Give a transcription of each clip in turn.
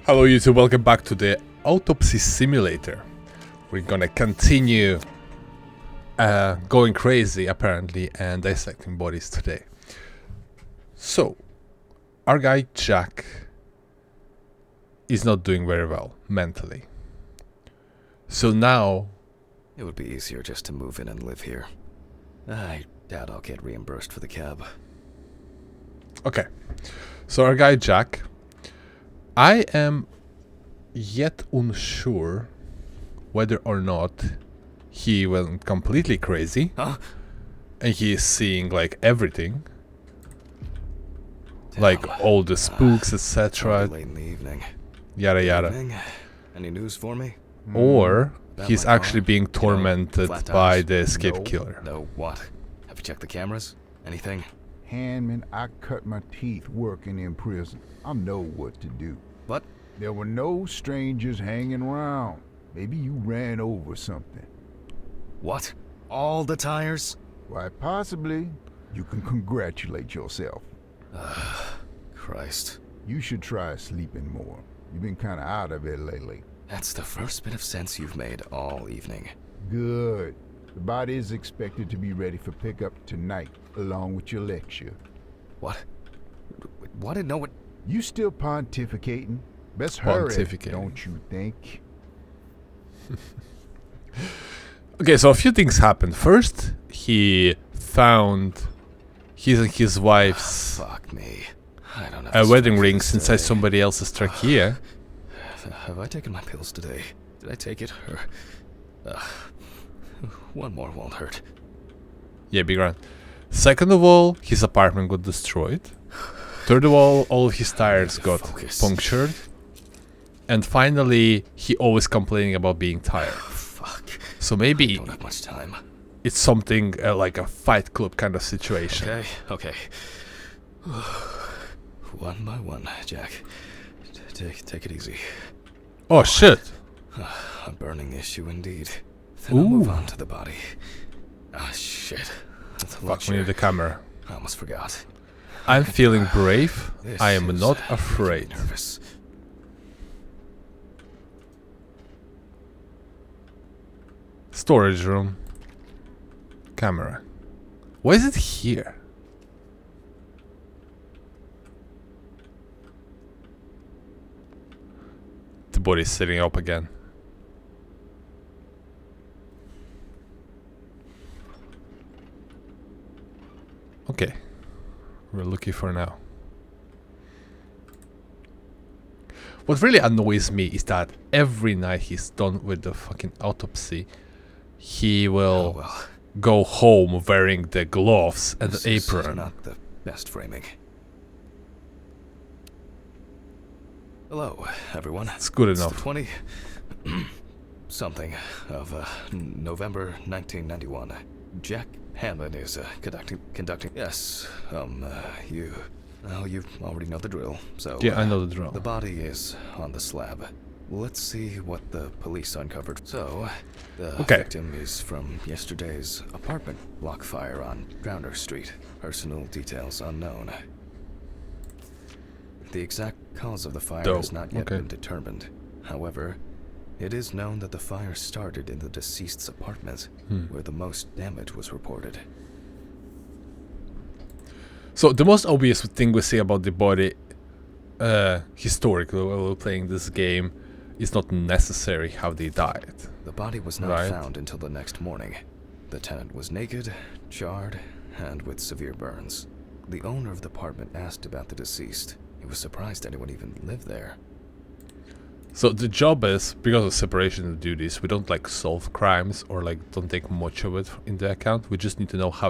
Hello YouTube, welcome back to the Autopsy Simulator. We're gonna continue going crazy apparently and dissecting bodies today. So, our guy Jack is not doing very well mentally. So now... It would be easier just to move in and live here. I doubt I'll get reimbursed for the cab. Okay, so our guy Jack... I am yet unsure whether or not he went completely crazy. Huh? And he is seeing like everything. Like all the spooks, etc. Late in the evening. Yada yada. Evening. Any news for me? Or About he's my actually car? being You know, tormented flat by tires? the escape No. killer. No, what? Have you checked the cameras? Anything? Handman, I cut my teeth working in prison. I know what to do. What? There were no strangers hanging around. Maybe you ran over something. What? All the tires? Why, possibly. You can congratulate yourself. Christ. You should try sleeping more. You've been kind of out of it lately. That's the first bit of sense you've made all evening. Good. The body is expected to be ready for pickup tonight, along with your lecture. What? What? No, what? You still pontificating? Best hurry, Pontificating. don't you think? Okay, so a few things happened. First, he found his and his wife's Fuck me. I don't have wedding strength rings for this inside today. somebody else's trachea. Have I taken my pills today? Did I take it? Or, one more won't hurt. Yeah, big round. Second of all, his apartment got destroyed. Third of all of his tires got Focus. punctured. And finally, he always complaining about being tired. Fuck. So I maybe don't have much time. it's something like a Fight Club kind of situation. Okay. One by one, Jack. Take it easy. Oh shit! A burning issue indeed. Then I'll move Ooh. on to the body. Ah, shit. The Fuck, we lecture. need the camera. I almost forgot. I'm feeling brave. This I am is not making me afraid. nervous. Storage room. Camera. Why is it here? The body's sitting up again. Okay. We're looking for now. What really annoys me is that every night he's done with the fucking autopsy, he Oh will well. go home wearing the gloves and This the is apron. not the best framing. Hello, everyone. It's good It's enough. the 20 something of November 1991. Jack Hammond is conducting. Yes. You already know the drill. So Yeah, I know the drill. the body is on the slab. Let's see what the police uncovered. So, the Okay. victim is from yesterday's apartment block fire on Drowner Street. Personal details unknown. The exact cause of the fire Dope. has not yet Okay. been determined. However, it is known that the fire started in the deceased's apartment, where the most damage was reported. So the most obvious thing we see about the body, historically, while we're playing this game, is not necessary how they died. The body was not Right. found until the next morning. The tenant was naked, charred, and with severe burns. The owner of the apartment asked about the deceased. He was surprised anyone even lived there. So the job is, because of separation of duties, we don't like solve crimes or like don't take much of it into account. We just need to know how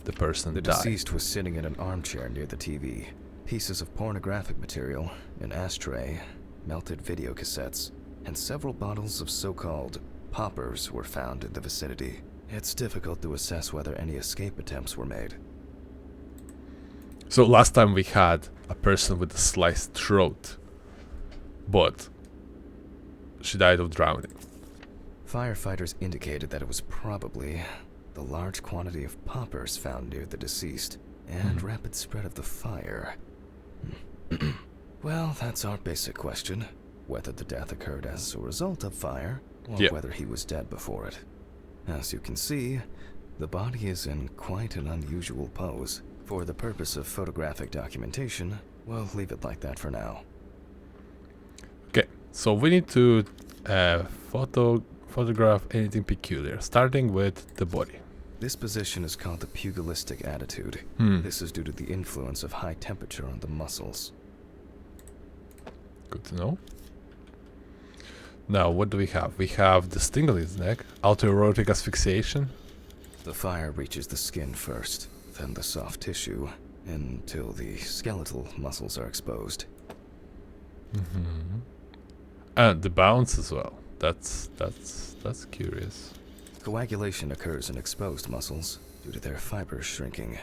the person The died. deceased was sitting in an armchair near the TV. Pieces of pornographic material, an ashtray, melted video cassettes, and several bottles of so-called poppers were found in the vicinity. It's difficult to assess whether any escape attempts were made. So last time we had a person with a sliced throat, but she died of drowning. Firefighters indicated that it was probably the large quantity of poppers found near the deceased and rapid spread of the fire. Well, that's our basic question. Whether the death occurred as a result of fire, or Yeah. whether he was dead before it. As you can see, the body is in quite an unusual pose. For the purpose of photographic documentation, we'll leave it like that for now. Okay, so we need to photograph anything peculiar, starting with the body. This position is called the pugilistic attitude. This is due to the influence of high temperature on the muscles. Good to know. Now, what do we have? We have the sting on his neck, autoerotic asphyxiation. The fire reaches the skin first, then the soft tissue, until the skeletal muscles are exposed. And the bounce as well. That's curious. Coagulation occurs in exposed muscles due to their fibers shrinking.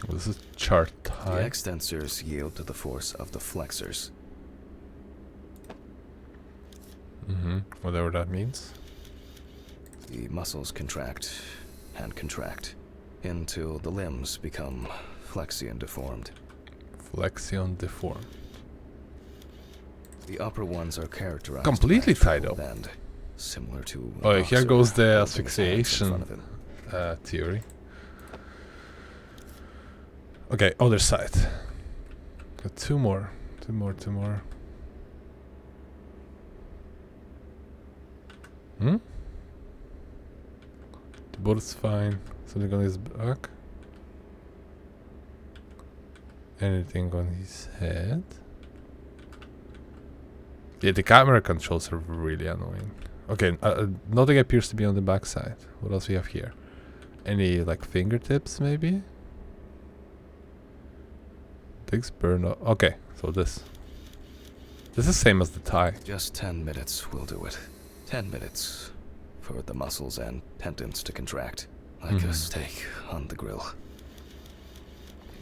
Well, this is chart The type. extensors yield to the force of the flexors. Whatever that means. The muscles contract and contract until the limbs become flexion deformed. Flexion deform. The upper ones are characterized Completely by a tied triple up. bend, similar to a Oh, here boxer goes the holding his hands in asphyxiation front of him. theory. Okay, other side. Got two more. The board's fine. Something on his back. Anything on his head? Yeah, the camera controls are really annoying. Okay, nothing appears to be on the back side. What else we have here? Any, like, fingertips, maybe? Things burn up. Okay, so this. This is same as the tie. Just 10 minutes will do it. 10 minutes for the muscles and tendons to contract, like a steak on the grill.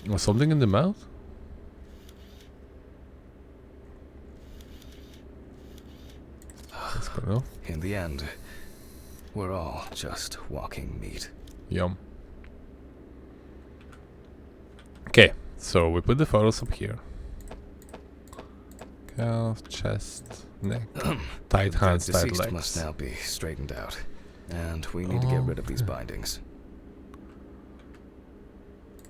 Was something in the mouth? Let's go now. In the end, we're all just walking meat. Yum. Okay, so we put the photos up here. Calf, chest, neck, tight hands, The tight deceased legs. must now be straightened out, and we need to get rid of these bindings.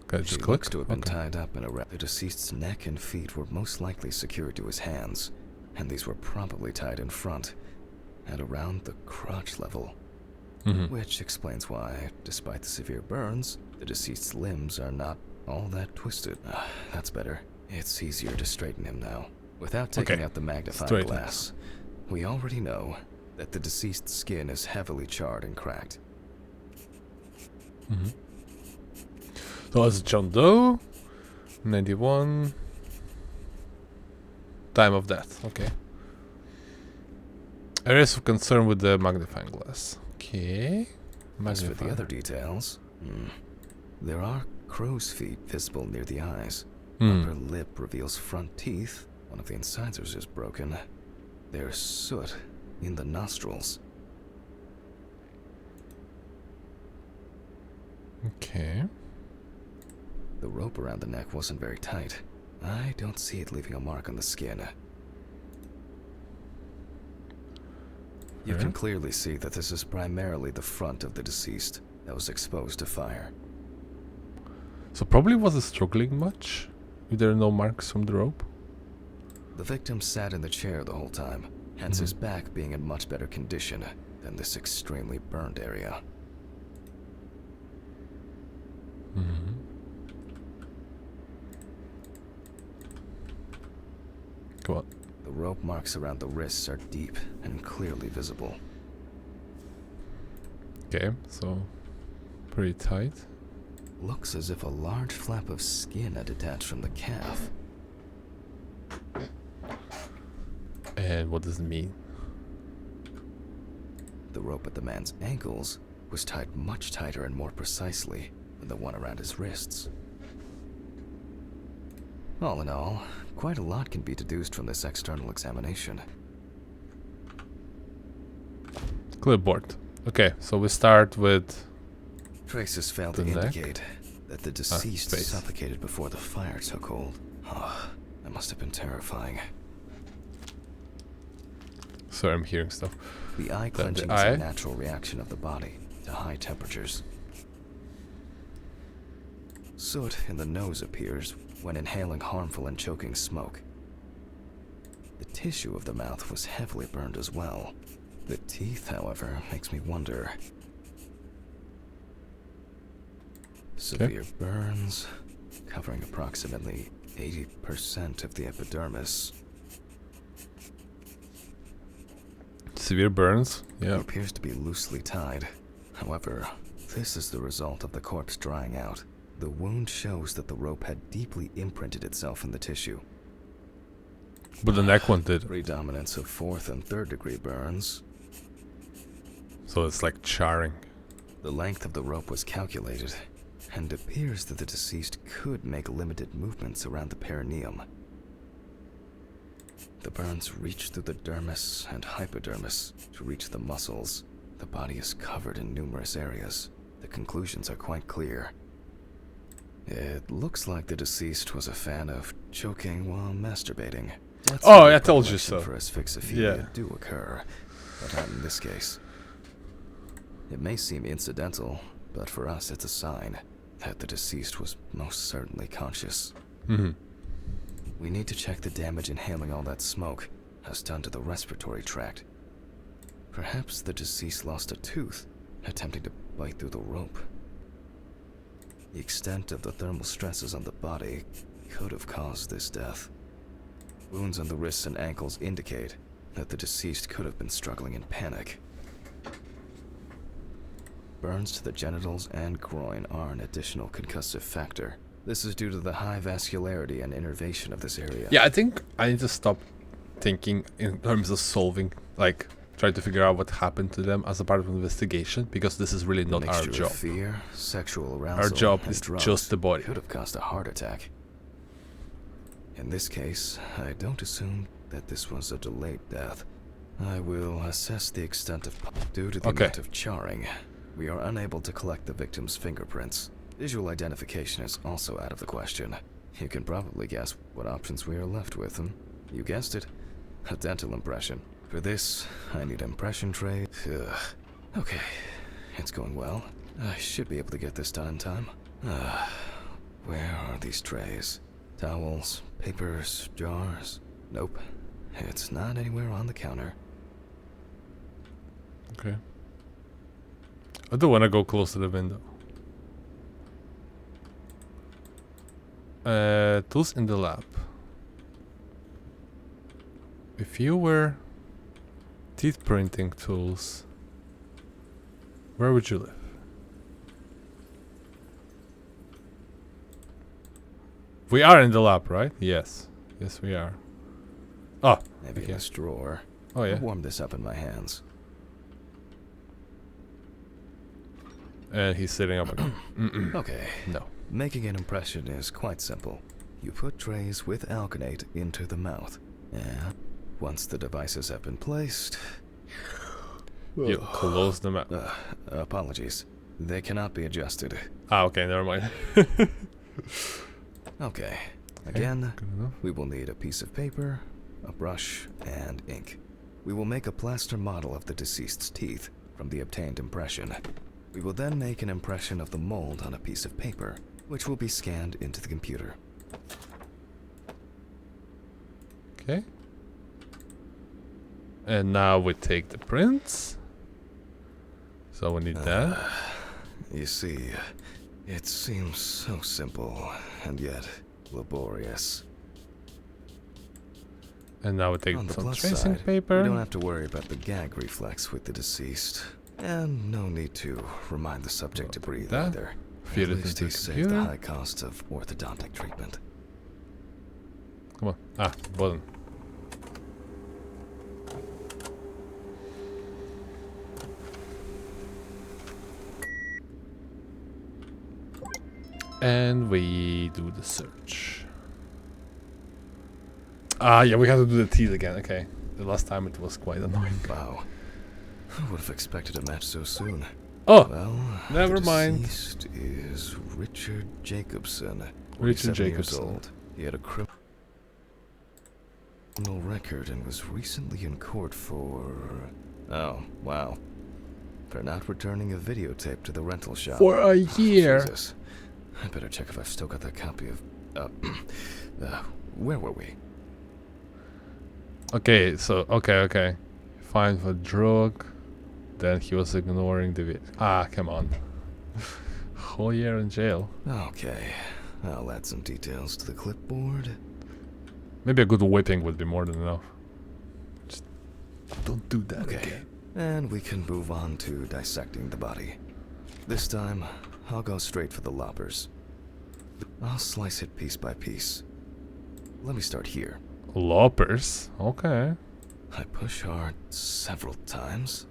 Okay, She just click. looks to have been Okay. tied up in a wrap. The deceased's neck and feet were most likely secured to his hands, and these were probably tied in front, at around the crotch level. Which explains why, despite the severe burns, the deceased's limbs are not all that twisted. That's better. It's easier to straighten him now. Without taking Okay, out the magnifying straighten. glass, we already know that the deceased's skin is heavily charred and cracked. So it's John Doe, 91. Time of death, okay. Areas of concern with the magnifying glass. Okay. As for the other details, there are crow's feet visible near the eyes. Upper lip reveals front teeth. One of the incisors is broken. There's soot in the nostrils. Okay. The rope around the neck wasn't very tight. I don't see it leaving a mark on the skin. You can clearly see that this is primarily the front of the deceased that was exposed to fire. So probably wasn't struggling much. If there are no marks from the rope. The victim sat in the chair the whole time, hence his back being in much better condition than this extremely burned area. Come on. The rope marks around the wrists are deep and clearly visible. Okay, so pretty tight. Looks as if a large flap of skin had detached from the calf. And what does it mean? The rope at the man's ankles was tied much tighter and more precisely than the one around his wrists. All in all, quite a lot can be deduced from this external examination. Clipboard. Okay, so we start with Traces failed to The neck? indicate that the deceased space. suffocated before the fire took hold. Oh, that must have been terrifying. Sorry, I'm hearing stuff. The eye The clenching is eye? a natural reaction of the body to high temperatures. Soot in the nose appears when inhaling harmful and choking smoke. The tissue of the mouth was heavily burned as well. The teeth, however, makes me wonder. Severe burns, covering approximately 80% of the epidermis. Severe burns. It Yeah. appears to be loosely tied. However, this is the result of the corpse drying out. The wound shows that the rope had deeply imprinted itself in the tissue. But the neck one did. Predominance of 4th and 3rd degree burns. So it's like charring. The length of the rope was calculated, and appears that the deceased could make limited movements around the perineum. The burns reach through the dermis and hypodermis to reach the muscles. The body is covered in numerous areas. The conclusions are quite clear. It looks like the deceased was a fan of choking while masturbating. Deaths Oh, of I told you predilection so. For asphyxophilia Yeah. do occur, but not in this case. It may seem incidental, but for us it's a sign that the deceased was most certainly conscious. Mm-hmm. We need to check the damage inhaling all that smoke has done to the respiratory tract. Perhaps the deceased lost a tooth, attempting to bite through the rope. The extent of the thermal stresses on the body could have caused this death. Wounds on the wrists and ankles indicate that the deceased could have been struggling in panic. Burns to the genitals and groin are an additional concussive factor. This is due to the high vascularity and innervation of this area. Yeah, I think I need to stop thinking in terms of solving, like, trying to figure out what happened to them as a part of an investigation, because this is really not our Mixture job. of fear, sexual arousal, Our job and is drugs just the body. could have caused a heart attack. In this case, I don't assume that this was a delayed death. I will assess the extent of... Due to the Okay. amount of charring, we are unable to collect the victim's fingerprints. Visual identification is also out of the question. You can probably guess what options we are left with, You guessed it. A dental impression. For this, I need impression tray. Ugh. Okay, it's going well. I should be able to get this done in time. Where are these trays? Towels, papers, jars? Nope. It's not anywhere on the counter. Okay. I do want to go close to the window. Tools in the lab. If you were teeth printing tools, where would you live? We are in the lab, right? Yes. Yes, we are. Oh, Maybe okay. in this drawer. Oh, yeah. I'll warm this up in my hands. And he's sitting up again. Mm-mm. Okay. No. Making an impression is quite simple. You put trays with alkanate into the mouth. And once the devices have been placed... You close them out. Apologies. They cannot be adjusted. Ah, okay, never mind. Okay. Again, Good enough. we will need a piece of paper, a brush, and ink. We will make a plaster model of the deceased's teeth from the obtained impression. We will then make an impression of the mold on a piece of paper, which will be scanned into the computer. Okay. And now we take the prints. So we need that. You see, it seems so simple, and yet laborious. And now we take On the some plus tracing side, paper. we don't have to worry about the gag reflex with the deceased. And no need to remind the subject to breathe that. either. Feed At it least into he the saved the computer. high cost of orthodontic treatment. Come on. Ah, button. And we do the search. Ah, yeah, we have to do the teeth again. Okay. The last time it was quite annoying. Wow. Who would have expected a match so soon? Oh, Well, never the mind. deceased is Richard Jacobson. Richard 47 years Jacobson. old. He had a criminal record and was recently in court for... Oh, wow. For not returning a videotape to the rental shop. For a year. Jesus. I better check if I've still got that copy of... where were we? Okay, so, okay. Fine for drug. Then he was ignoring the vid. Ah, come on. Whole year in jail. Okay. I'll add some details to the clipboard. Maybe a good whipping would be more than enough. Just don't do that again. And we can move on to dissecting the body. This time, I'll go straight for the loppers. I'll slice it piece by piece. Let me start here. Loppers? Okay. I push hard several times.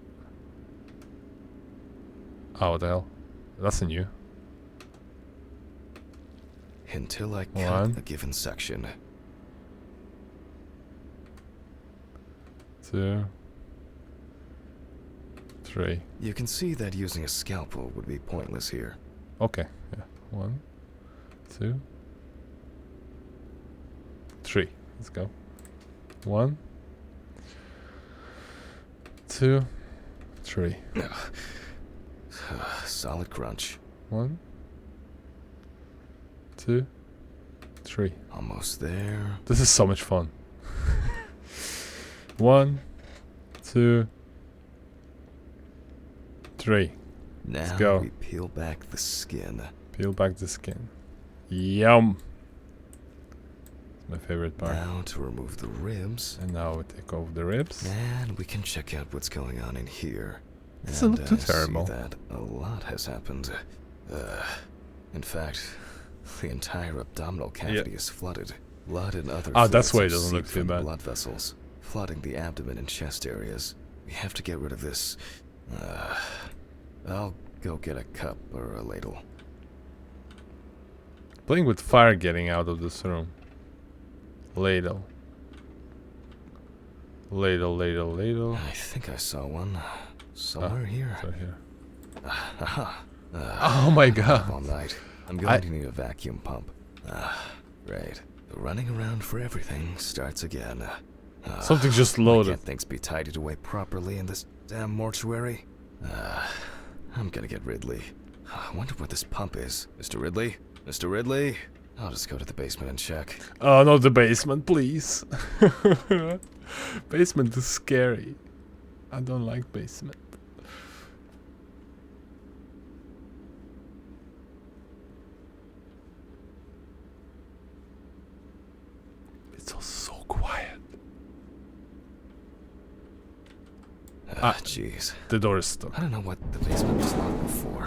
Oh, what the hell? That's a new. Until I cut One. a given section. 2, 3. You can see that using a scalpel would be pointless here. Okay, yeah. 1, 2, 3. Let's go. 1, 2, 3. Solid crunch. 1, 2, 3. Almost there. This is so much fun. 1, 2, 3. Now go. we peel back the skin. Peel back the skin. Yum. It's my favorite part. Now to remove the ribs. And now we take off the ribs. And we can check out what's going on in here. Doesn't look too I see terrible. that a lot has happened. In fact, the entire abdominal cavity is flooded. Blood and other that's fluids why it have doesn't look seeped too from the bad. blood vessels, flooding the abdomen and chest areas. We have to get rid of this. I'll go get a cup or a ladle. Playing with fire getting out of this room. Ladle. Ladle. I think I saw one somewhere here. It's right here. Aha. Oh my god. All night. I'm going to need a vacuum pump. Right. The running around for everything starts again. Something just Why loaded. can't things be tidied away properly in this damn mortuary? I'm gonna get Ridley. I wonder what this pump is. Mr. Ridley? Mr. Ridley? I'll just go to the basement and check. Oh, not the basement, please. Basement is scary. I don't like basement. It's all so quiet. Jeez. The door is stuck. I don't know what the basement was like before.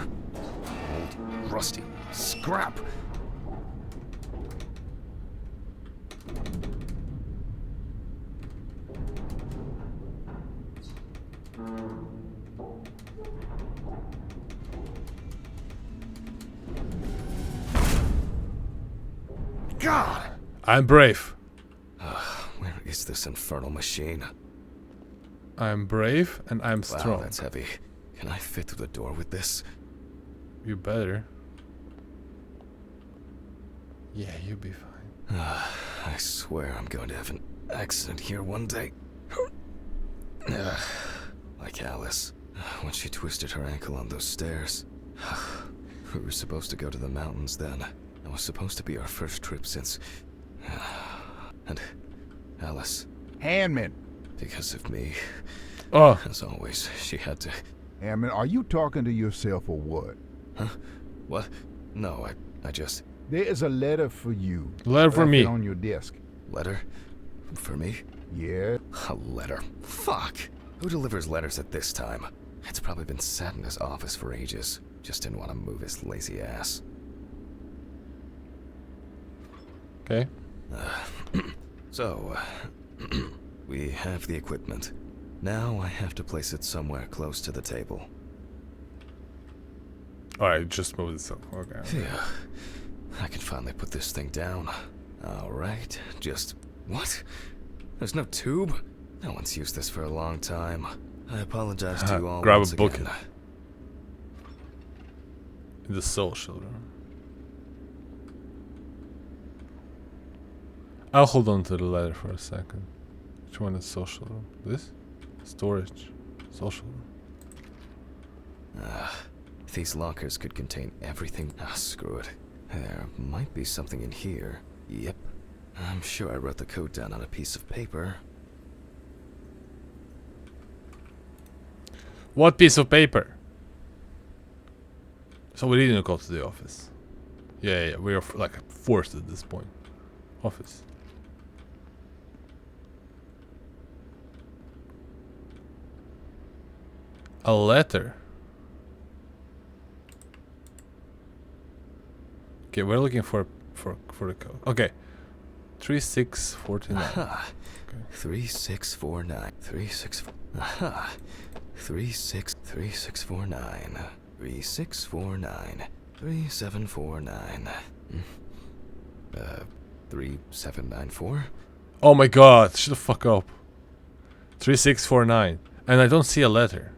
Old, rusty scrap. God! I'm brave. Where is this infernal machine? I'm brave and I'm Wow, strong. that's heavy. Can I fit through the door with this? You better. Yeah, you'll be fine. I swear I'm going to have an accident here one day. Like Alice, when she twisted her ankle on those stairs. We were supposed to go to the mountains then. It was supposed to be our first trip since... And Alice, Handman. because of me, Oh, as always, she had to... Handman, are you talking to yourself or what? Huh? What? No, I just... There is a letter for you. letter for Left me. it on your desk. Letter? For me? Yeah. A letter? Fuck! Who delivers letters at this time? It's probably been sat in his office for ages. Just didn't want to move his lazy ass. Okay. So, we have the equipment. Now I have to place it somewhere close to the table. Alright, just move this up. Okay. Phew. I can finally put this thing down. Alright, just... What? There's no tube? No one's used this for a long time. I apologize to you all Grab once a bucket. again. In the social room. I'll hold on to the letter for a second. Which one is social room? This? Storage. Social room. These lockers could contain everything. Screw it. There might be something in here. Yep. I'm sure I wrote the code down on a piece of paper. What piece of paper? So we didn't go to the office. Yeah, we are like forced at this point. Office. A letter. Okay, we're looking for the code. Okay. 3649. Aha. Okay. 3649. 3649. 3649. 3749. 3794. Oh my god, shut the fuck up. 3649. And I don't see a letter.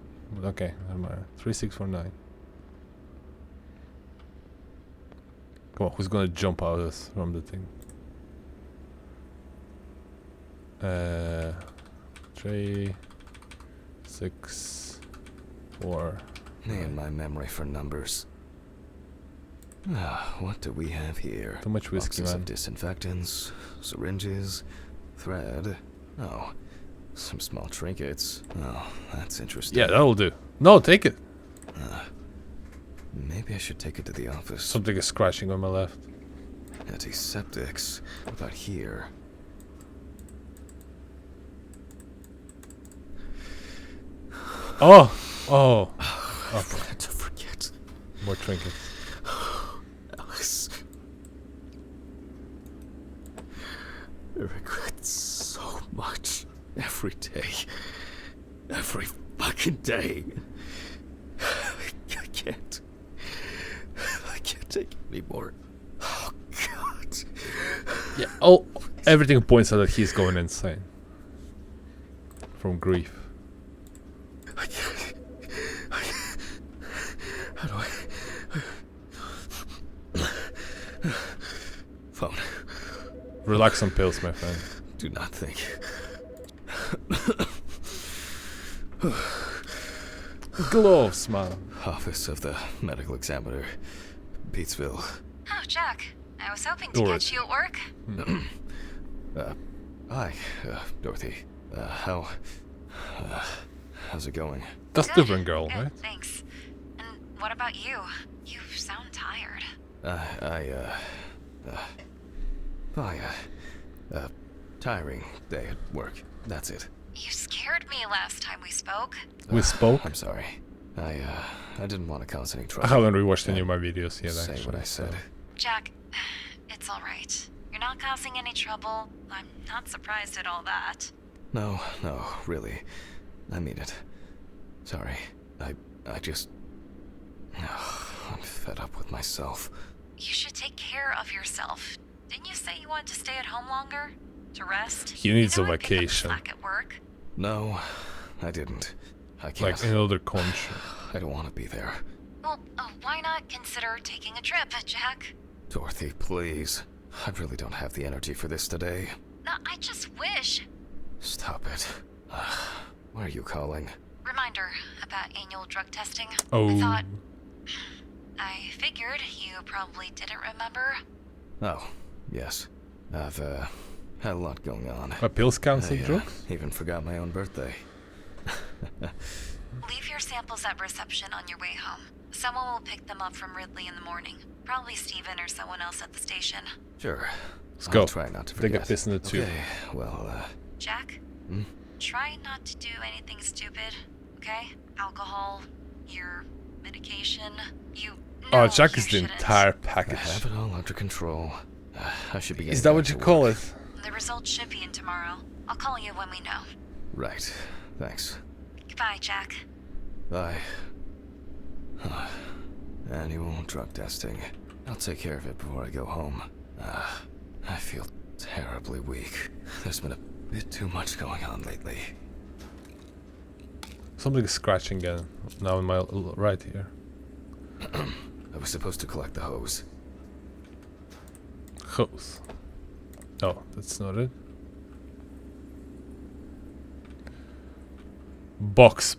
Okay, never mind. 3649. Come on, who's gonna jump out of this from the thing? 3, 6, 4. Me and my memory for numbers. What do we have here? Too much whiskey, Boxes man. of disinfectants, syringes, thread. Oh, some small trinkets. Oh, that's interesting. Yeah, that'll do. No, take it. Maybe I should take it to the office. Something is scratching on my left. Antiseptics. What about here? Oh! Oh! I forgot to forget. More trinkets. Alex. I regret so much. Every day. Every fucking day. I can't. I can't take it anymore. Oh, God. Yeah, oh, everything points out that he's going insane. From grief. I can't. How do I... Phone. Relax on pills, my friend. Do not think. Gloves, man. Office of the Medical Examiner, Beatsville. Oh, Jack. I was hoping to Doris. catch you at work. Hi, Dorothy. How's it going? That's Good. different girl, Good, right? Thanks. And what about you? You sound tired. Tiring day at work. That's it. You scared me last time we spoke. We spoke. I'm sorry. I didn't want to cause any I trouble. haven't rewatched any of my videos yet, Say actually. what I said. so- Jack, it's alright. You're not causing any trouble. I'm not surprised at all that. No, really. I mean it. Sorry. I just... I'm fed up with myself. You should take care of yourself. Didn't you say you wanted to stay at home longer? To rest? He needs You a know I'd pick up the vacation. slack at work. No, I didn't. I can't. Like in another country. I don't want to be there. Well, why not consider taking a trip, Jack? Dorothy, please. I really don't have the energy for this today. No, I just wish. Stop it. Why are you calling? Reminder about annual drug testing. Oh. I figured you probably didn't remember. Oh, yes. I've, had a lot going on. My pills cancel I drugs? even forgot my own birthday. Leave your samples at reception on your way home. Someone will pick them up from Ridley in the morning. Probably Steven or someone else at the station. Sure. Let's I'll go. try not to Take forget. a piss in the tube. Okay, well, Jack? Hmm? Try not to do anything stupid, okay? Alcohol, your medication, you know Oh, Jack you is the shouldn't. entire I package. have it all under control. I should be Is getting that back what you to call work. it? The results should be in tomorrow. I'll call you when we know. Right. Thanks. Goodbye, Jack. Bye. Annual drug testing. I'll take care of it before I go home. I feel terribly weak. There's been a bit too much going on lately. Something is scratching again. Now in my right here. I was supposed to collect the hose. Hose. Oh, that's not it. Box.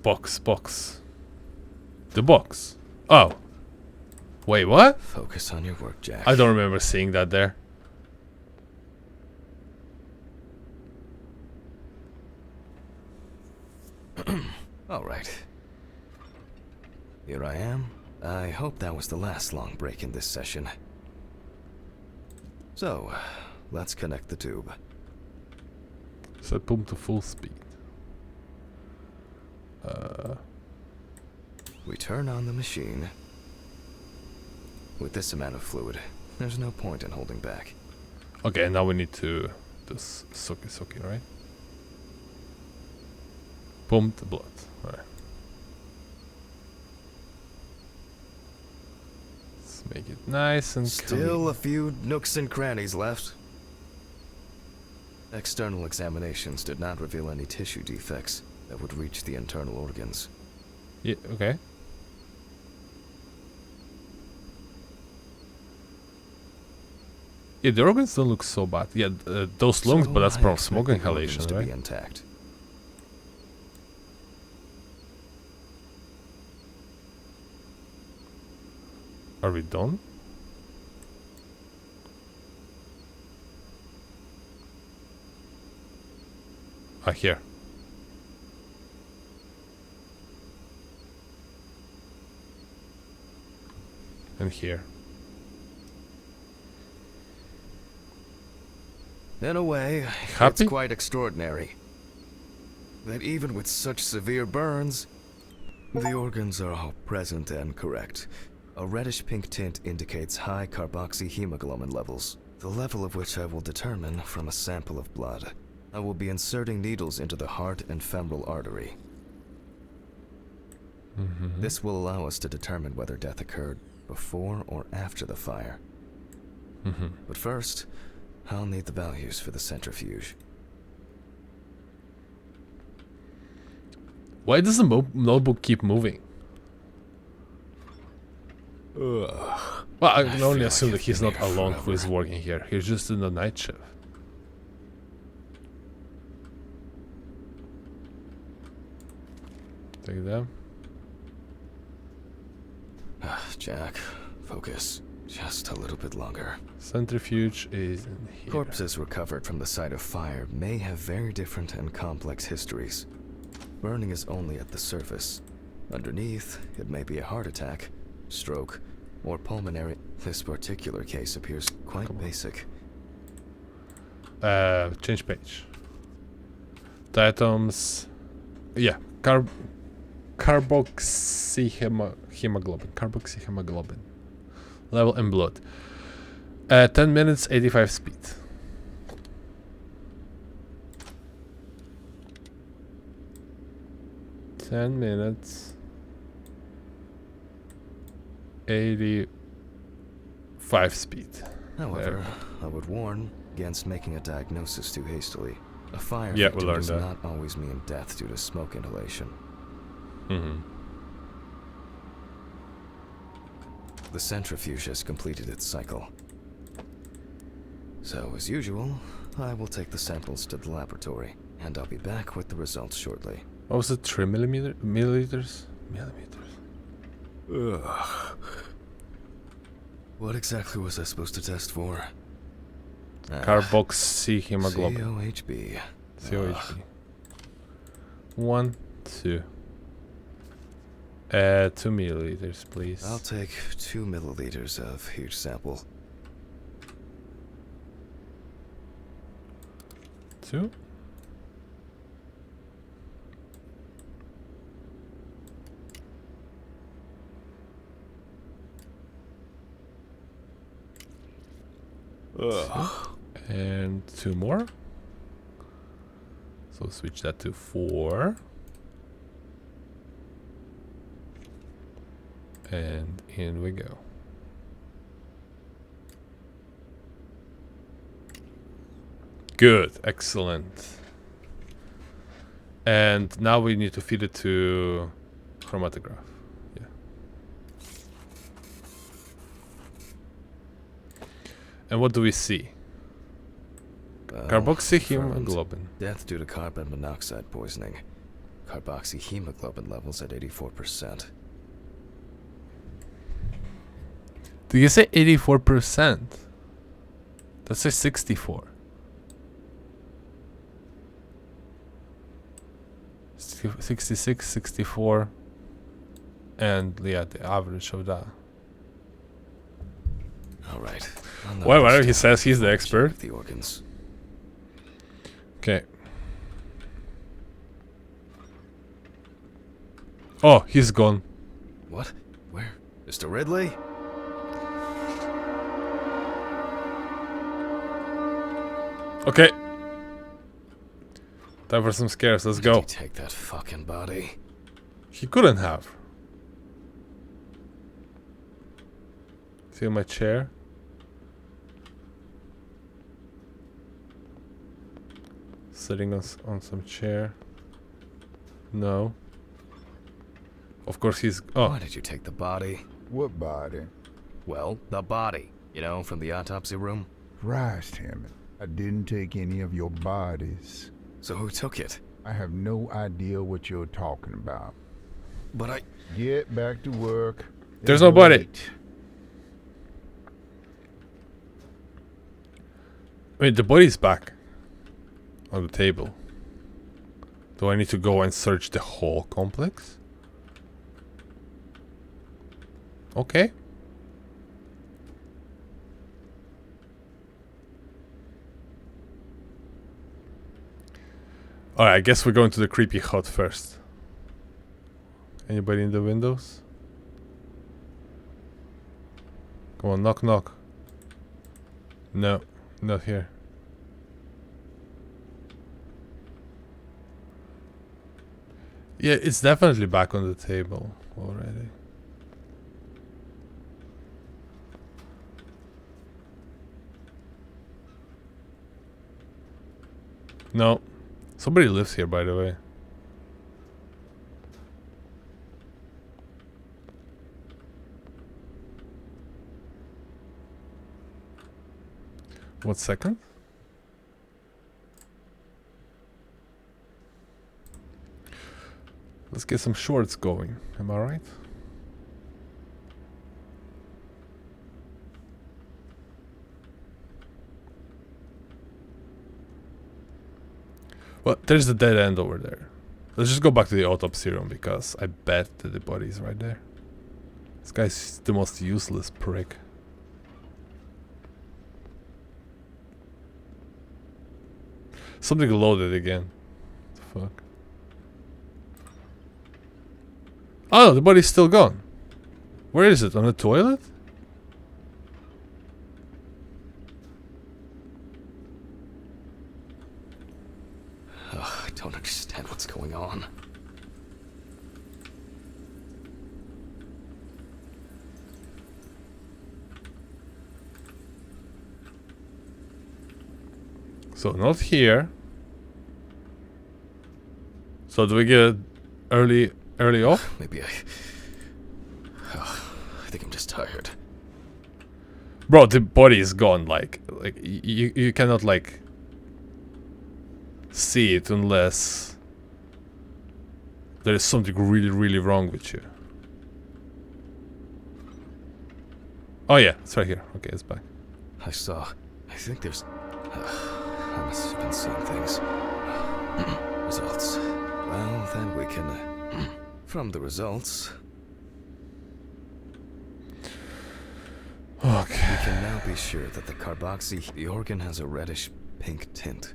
The box. Oh. Wait, what? Focus on your work, Jack. I don't remember seeing that there. All right. Here I am. I hope that was the last long break in this session. So, let's connect the tube. Set boom to full speed. We turn on the machine. With this amount of fluid, there's no point in holding back. Okay, now we need to do soaky, right? Pump the blood. Alright. Let's make it nice and Still clean. a few nooks and crannies left. External examinations did not reveal any tissue defects that would reach the internal organs. Yeah, okay. Yeah, the organs don't look so bad. Yeah, those lungs, but that's I from expect smoke the inhalation, organs to right? be intact. Are we done? Ah, here. And here. In a way, Happy? it's quite extraordinary that even with such severe burns, the organs are all present and correct. A reddish-pink tint indicates high carboxyhemoglobin levels, the level of which I will determine from a sample of blood. I will be inserting needles into the heart and femoral artery. This will allow us to determine whether death occurred before or after the fire. But first, I'll need the values for the centrifuge. Why does the notebook keep moving? Well, I can only feel assume like that he's it's not been here alone who forever. is working here. He's just in the night shift. Take them. Jack, focus. Just a little bit longer. Centrifuge is in here. Corpses recovered from the site of fire may have very different and complex histories. Burning is only at the surface. Underneath, it may be a heart attack, stroke, or pulmonary. This particular case appears quite basic. Change page. Diatoms. Yeah, carboxyhemoglobin. Level in blood. 10 minutes, 85 speed. Ten minutes, 85 speed. However, I would warn against making a diagnosis too hastily. A fire Yeah, we victim learned does that. not always mean death due to smoke inhalation. The centrifuge has completed its cycle. So, as usual, I will take the samples to the laboratory, and I'll be back with the results shortly. What was it? 3 milliliters? Ugh. What exactly was I supposed to test for? Carboxyhemoglobin. COHB. COHB. 1, 2. 2 milliliters, please. I'll take 2 milliliters of each sample. 2? And 2 more. So switch that to 4. And in we go. Good, excellent. And now we need to feed it to chromatograph. Yeah. And what do we see? Well, Carboxyhemoglobin. death due to carbon monoxide poisoning. Carboxyhemoglobin levels at 84%. Do you say 84%? That says 64. 66, 64. And yeah, the average of that. All right. Well, he says he's the expert. The organs. Okay. Oh, he's gone. What? Where? Mr. Ridley? Okay. Time for some scares. Let's go. Did he take that fucking body? He couldn't have. See my chair? Sitting on some chair. No. Of course he's... Oh. Why did you take the body? What body? Well, the body. You know, from the autopsy room. Christ, Hammond. I didn't take any of your bodies. So who took it? I have no idea what you're talking about. But I... Get back to work. There's no body. Late. Wait, the body's back. On the table. Do I need to go and search the whole complex? Okay. Alright, I guess we're going to the creepy hut first. Anybody in the windows? Come on, knock, knock. No, not here. Yeah, it's definitely back on the table already. No. Somebody lives here, by the way. One second. Let's get some shorts going. Am I right? Well, there's the dead end over there. Let's just go back to the autopsy room because I bet that the body is right there. This guy's the most useless prick. Something loaded again. What the fuck? Oh, the body's still gone. Where is it? On the toilet? I don't understand what's going on. So not here. So do we get early off? Maybe I think I'm just tired. Bro, the body is gone. Like you cannot like see it unless there is something really wrong with you. Oh yeah, it's right here. Okay, it's back. I think there's... I must have been seeing things. Results. Well, then we can... from the results... Okay. We can now be sure that the organ has a reddish pink tint,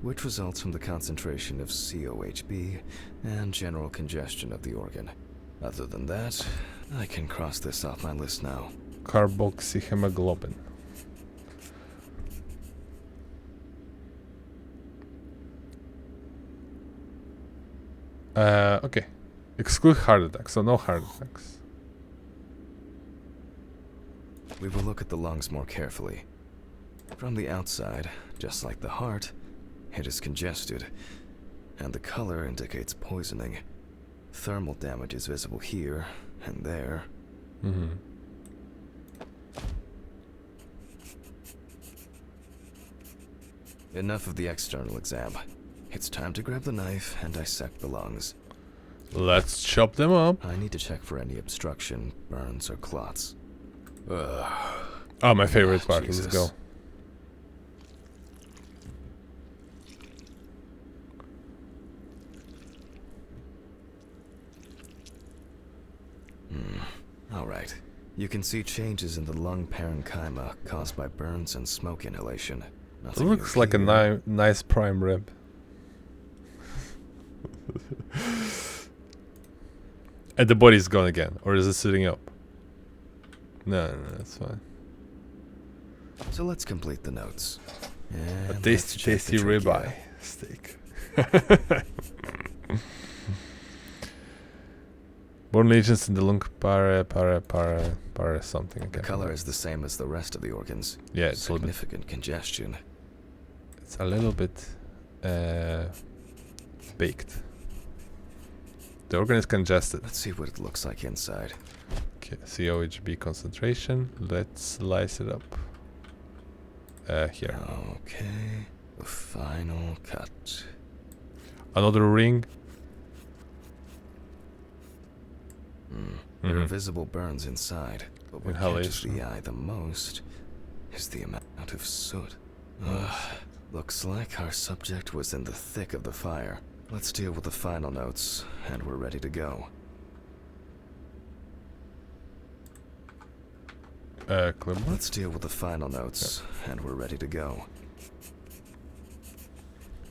which results from the concentration of COHB and general congestion of the organ. Other than that, I can cross this off my list now. Carboxyhemoglobin. Okay. Exclude heart attacks, so no heart attacks. We will look at the lungs more carefully. From the outside, just like the heart, it is congested, and the color indicates poisoning. Thermal damage is visible here and there. Enough of the external exam. It's time to grab the knife and dissect the lungs. Let's chop them up. I need to check for any obstruction, burns, or clots. Oh, my favorite part. Jesus. Let's go. Alright. You can see changes in the lung parenchyma caused by burns and smoke inhalation. It Nothing looks new like a here. nice prime rib. And the body's gone again. Or is it sitting up? No, that's fine. So let's complete the notes. And A let's tasty, check tasty the trachea. ribeye steak. Bone lesions in the lung, para something again. The color is the same as the rest of the organs. Yeah, it's a little bit. Significant congestion. It's a little bit baked. The organ is congested. Let's see what it looks like inside. Okay, COHB concentration. Let's slice it up. Here. Okay, the final cut. Another ring. There are visible burns inside, but what catches Inhalation. the eye the most is the amount of soot. Ugh. Looks like our subject was in the thick of the fire. Let's deal with the final notes, and we're ready to go. Clipboard. Let's deal with the final notes, and we're ready to go.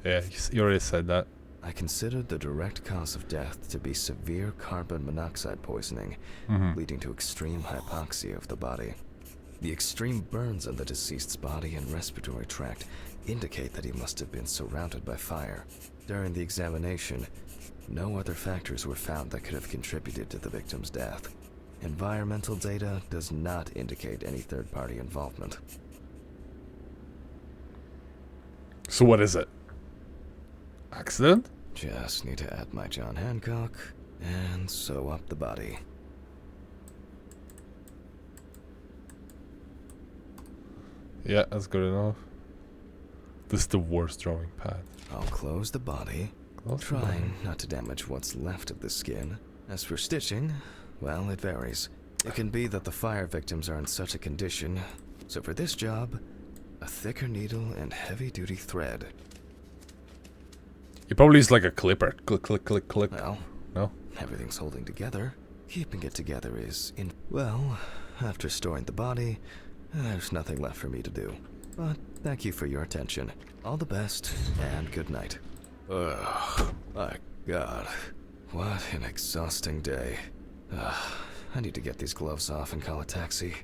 Yeah, you already said that. I considered the direct cause of death to be severe carbon monoxide poisoning, leading to extreme hypoxia of the body. The extreme burns on the deceased's body and respiratory tract indicate that he must have been surrounded by fire. During the examination, no other factors were found that could have contributed to the victim's death. Environmental data does not indicate any third-party involvement. So what is it? Accident? Just need to add my John Hancock and sew up the body. Yeah, that's good enough. This is the worst drawing pad. I'll close the body, Close the trying not to damage what's left of the skin. As for stitching, well, it varies. It can be that the fire victims are in such a condition, so for this job, a thicker needle and heavy-duty thread. You probably use like a clipper. Click, click, click, click. Well, No? everything's holding together. Keeping it together is Well, after storing the body, there's nothing left for me to do. But thank you for your attention. All the best, and good night. Ugh, my God. What an exhausting day. I need to get these gloves off and call a taxi.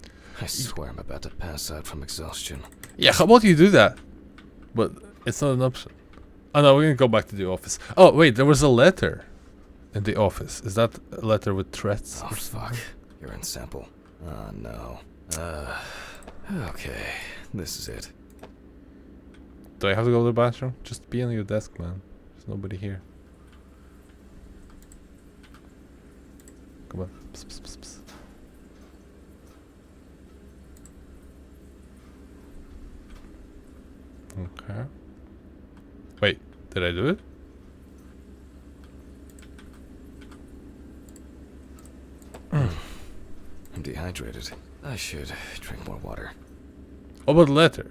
I swear I'm about to pass out from exhaustion. Yeah, how about you do that? But it's not an option. Oh no, we're gonna go back to the office. Oh wait, there was a letter in the office. Is that a letter with threats? Oh, fuck. You're in sample. Oh, no. Okay. This is it. Do I have to go to the bathroom? Just be on your desk, man. There's nobody here. Come on. Psst, psst, psst, psst. Okay. Wait, did I do it? I'm dehydrated. I should drink more water. What about the letter?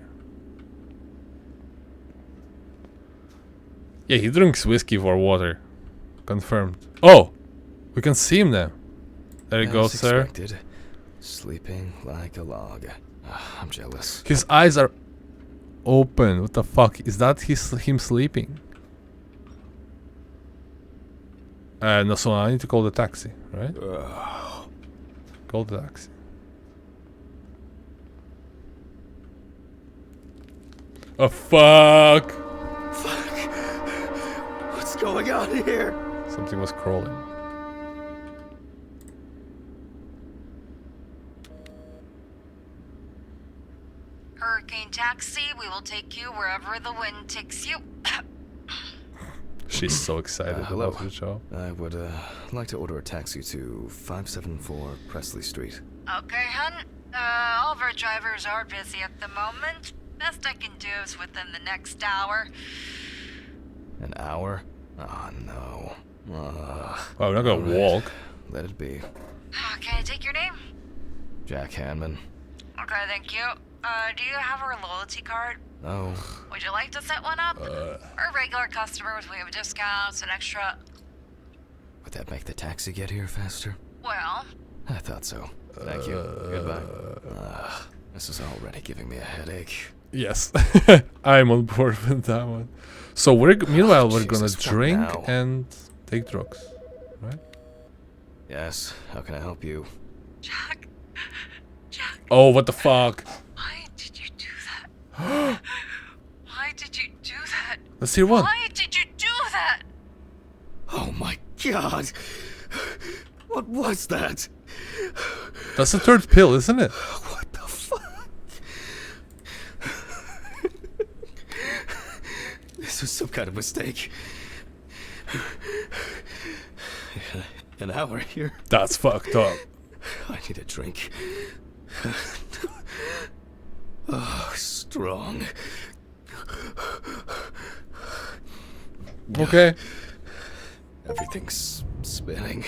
Yeah, he drinks whiskey for water. Confirmed. Oh! We can see him now. There you go, As sir. expected, sleeping like a log. I'm jealous. His eyes are open. What the fuck? Is that him sleeping? No, so I need to call the taxi, right? Call the taxi. Oh, fuck! Fuck! What's going on here? Something was crawling. Hurricane taxi, we will take you wherever the wind takes you. She's so excited hello. about the show. I would like to order a taxi to 574 Presley Street. Okay, hun. All of our drivers are busy at the moment. Best I can do is within the next hour. An hour? Oh, no. Oh, we're not gonna Alright. walk. Let it be. Can I take your name? Jack Hanman. Okay, thank you. Do you have our loyalty card? No. Would you like to set one up? Our regular customers, we have discounts and extra... Would that make the taxi get here faster? Well... I thought so. Thank you. Goodbye. This is already giving me a headache. Yes, I'm on board with that one. So meanwhile we're gonna Jesus, what drink now? and take drugs, right? Yes, how can I help you? Jack... Jack, Oh, what the fuck? why did you do that? Why did you do that? Let's hear one. Why did you do that? Oh my god! What was that? That's the third pill, isn't it? What the fuck? This was some kind of mistake. An hour here. That's fucked up. I need a drink. Oh, strong. Okay. Everything's spinning.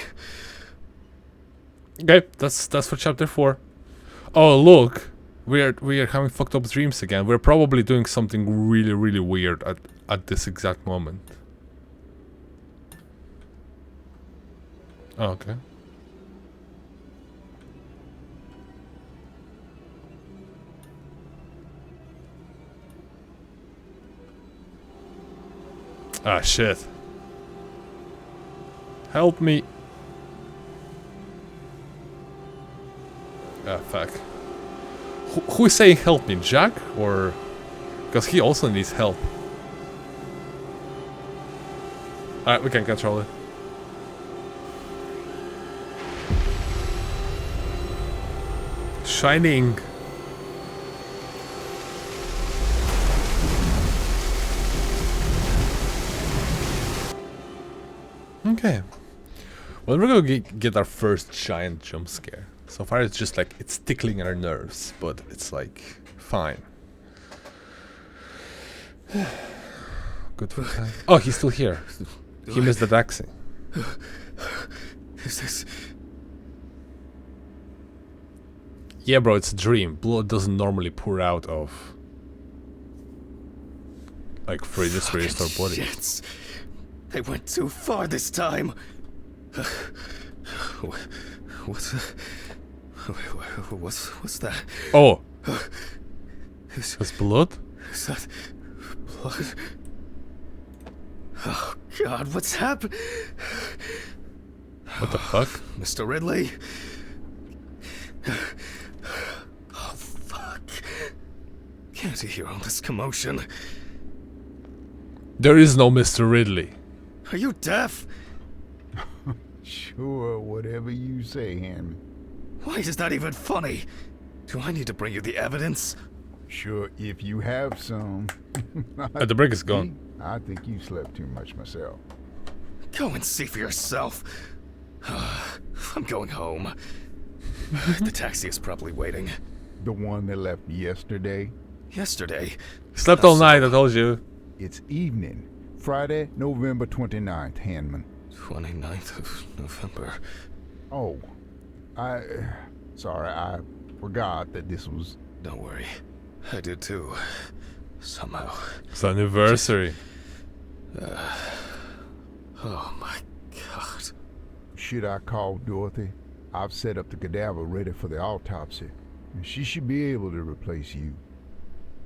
Okay, that's for chapter 4. Oh look, we are having fucked up dreams again. We're probably doing something really weird at this exact moment. Oh, okay. Ah shit. Help me. Ah, fuck. Who is saying help me? Jack? Or... Because he also needs help. Alright, we can control it. Shining. Okay. Well, we're gonna get our first giant jump scare. So far it's just like, it's tickling our nerves, but it's like, fine. Good for time. Oh, he's still here. He missed the taxi. Is this... Yeah, bro, it's a dream. Blood doesn't normally pour out of... like, fridges to restore body. Shits. They went too far this time. What's that? Oh! Is That's blood? that blood? Oh god, what's happened? What the fuck? Mr. Ridley? Oh fuck. Can't you hear all this commotion? There is no Mr. Ridley. Are you deaf? Sure, whatever you say, Hanman. Why is that even funny? Do I need to bring you the evidence? Sure, if you have some. The brick is gone. I think you slept too much myself. Go and see for yourself. I'm going home. The taxi is probably waiting. The one that left yesterday? Yesterday. Slept all night, I told you. It's evening. Friday, November 29th, Hanman. 29th of November. Oh, sorry, I forgot that this was... Don't worry. I did too. Somehow. It's anniversary. Oh my god. Should I call Dorothy? I've set up the cadaver ready for the autopsy. And she should be able to replace you.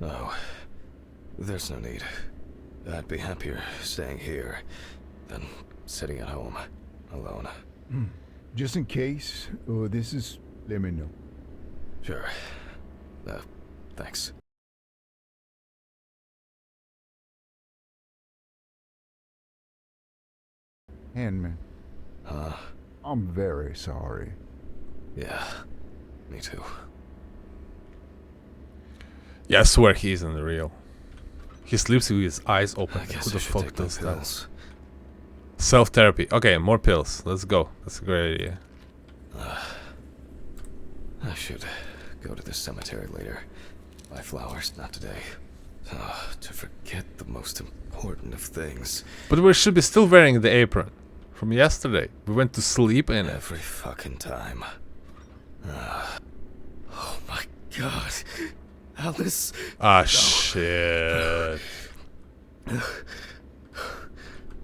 No. There's no need. I'd be happier staying here than sitting at home alone. Just in case, this is... let me know. Sure. Thanks. Hanman, I'm very sorry. Yeah. Me too. Yeah, I swear he isn't real. He sleeps with his eyes open. I guess Who the I should fuck take my does that? pills. Self-therapy. Okay, more pills. Let's go. That's a great idea. I should go to the cemetery later. Buy flowers, not today. To forget the most important of things. But we should be still wearing the apron from yesterday. We went to sleep in it. Every fucking time. Oh my god. Alice. Ah, shit.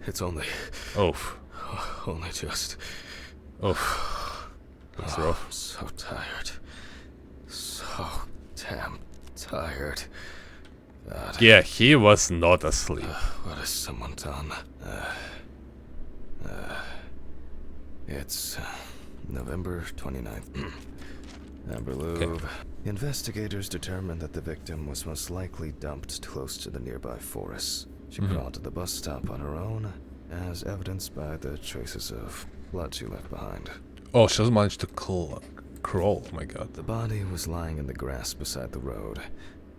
It's only Oof. just. Oof. That's rough. I'm so tired. So damn tired. God. Yeah, he was not asleep. What has someone done? It's November 29th. Amber Louvre. Okay. Investigators determined that the victim was most likely dumped close to the nearby forest. She crawled to the bus stop on her own, as evidenced by the traces of blood she left behind. Oh, she has managed to crawl. Oh my god. The body was lying in the grass beside the road,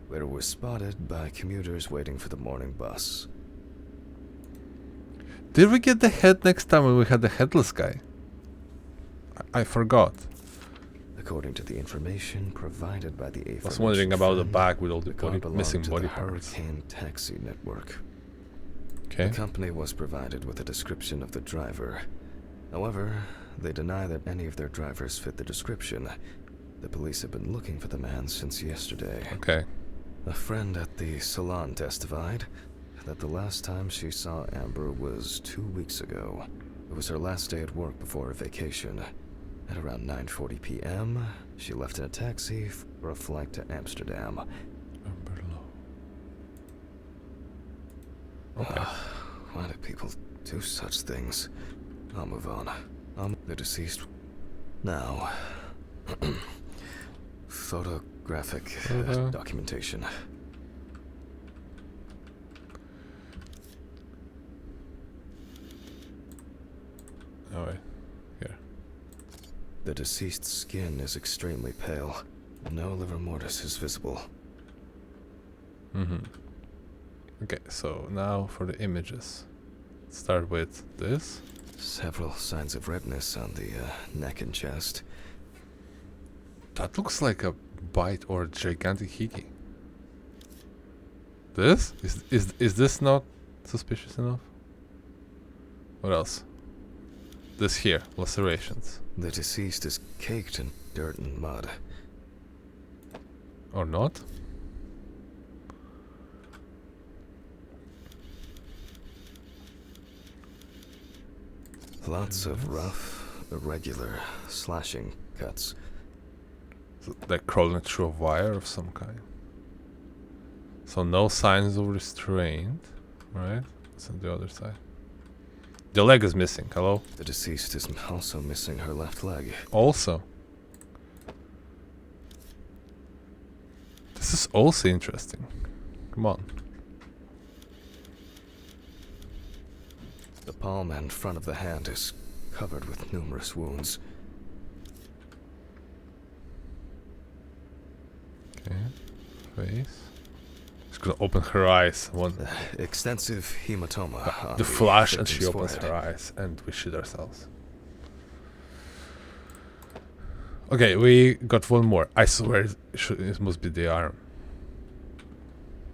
where it was spotted by commuters waiting for the morning bus. Did we get the head next time when we had the headless guy? I forgot. According to the information provided by the I was wondering about the bag with all the car belonged missing to body the parts. Hurricane Taxi Network. Okay. The company was provided with a description of the driver. However, they deny that any of their drivers fit the description. The police have been looking for the man since yesterday. Okay. A friend at the salon testified that the last time she saw Amber was 2 weeks ago. It was her last day at work before her vacation. At around 9:40 p.m., she left in a taxi for a flight to Amsterdam. Okay. Why do people do such things? I'll move on. The deceased. Now. Photographic documentation. Oh wait. Here. The deceased's skin is extremely pale. No livor mortis is visible. Okay, so now for the images. Start with this. Several signs of redness on the neck and chest. That looks like a bite or a gigantic hickey. This? Is this not suspicious enough? What else? This here, lacerations. The deceased is caked in dirt and mud. Or not? Lots of rough, irregular slashing cuts. Like crawling through a wire of some kind. So no signs of restraint, right? It's on the other side. The leg is missing, hello? The deceased is also missing her left leg. Also. This is also interesting. Come on. The palm and front of the hand is covered with numerous wounds. Okay. Face. She's gonna open her eyes. Extensive hematoma. On The flash and she victim's opens forehead. her eyes and we shoot ourselves. Okay, we got one more. I swear it must be the arm.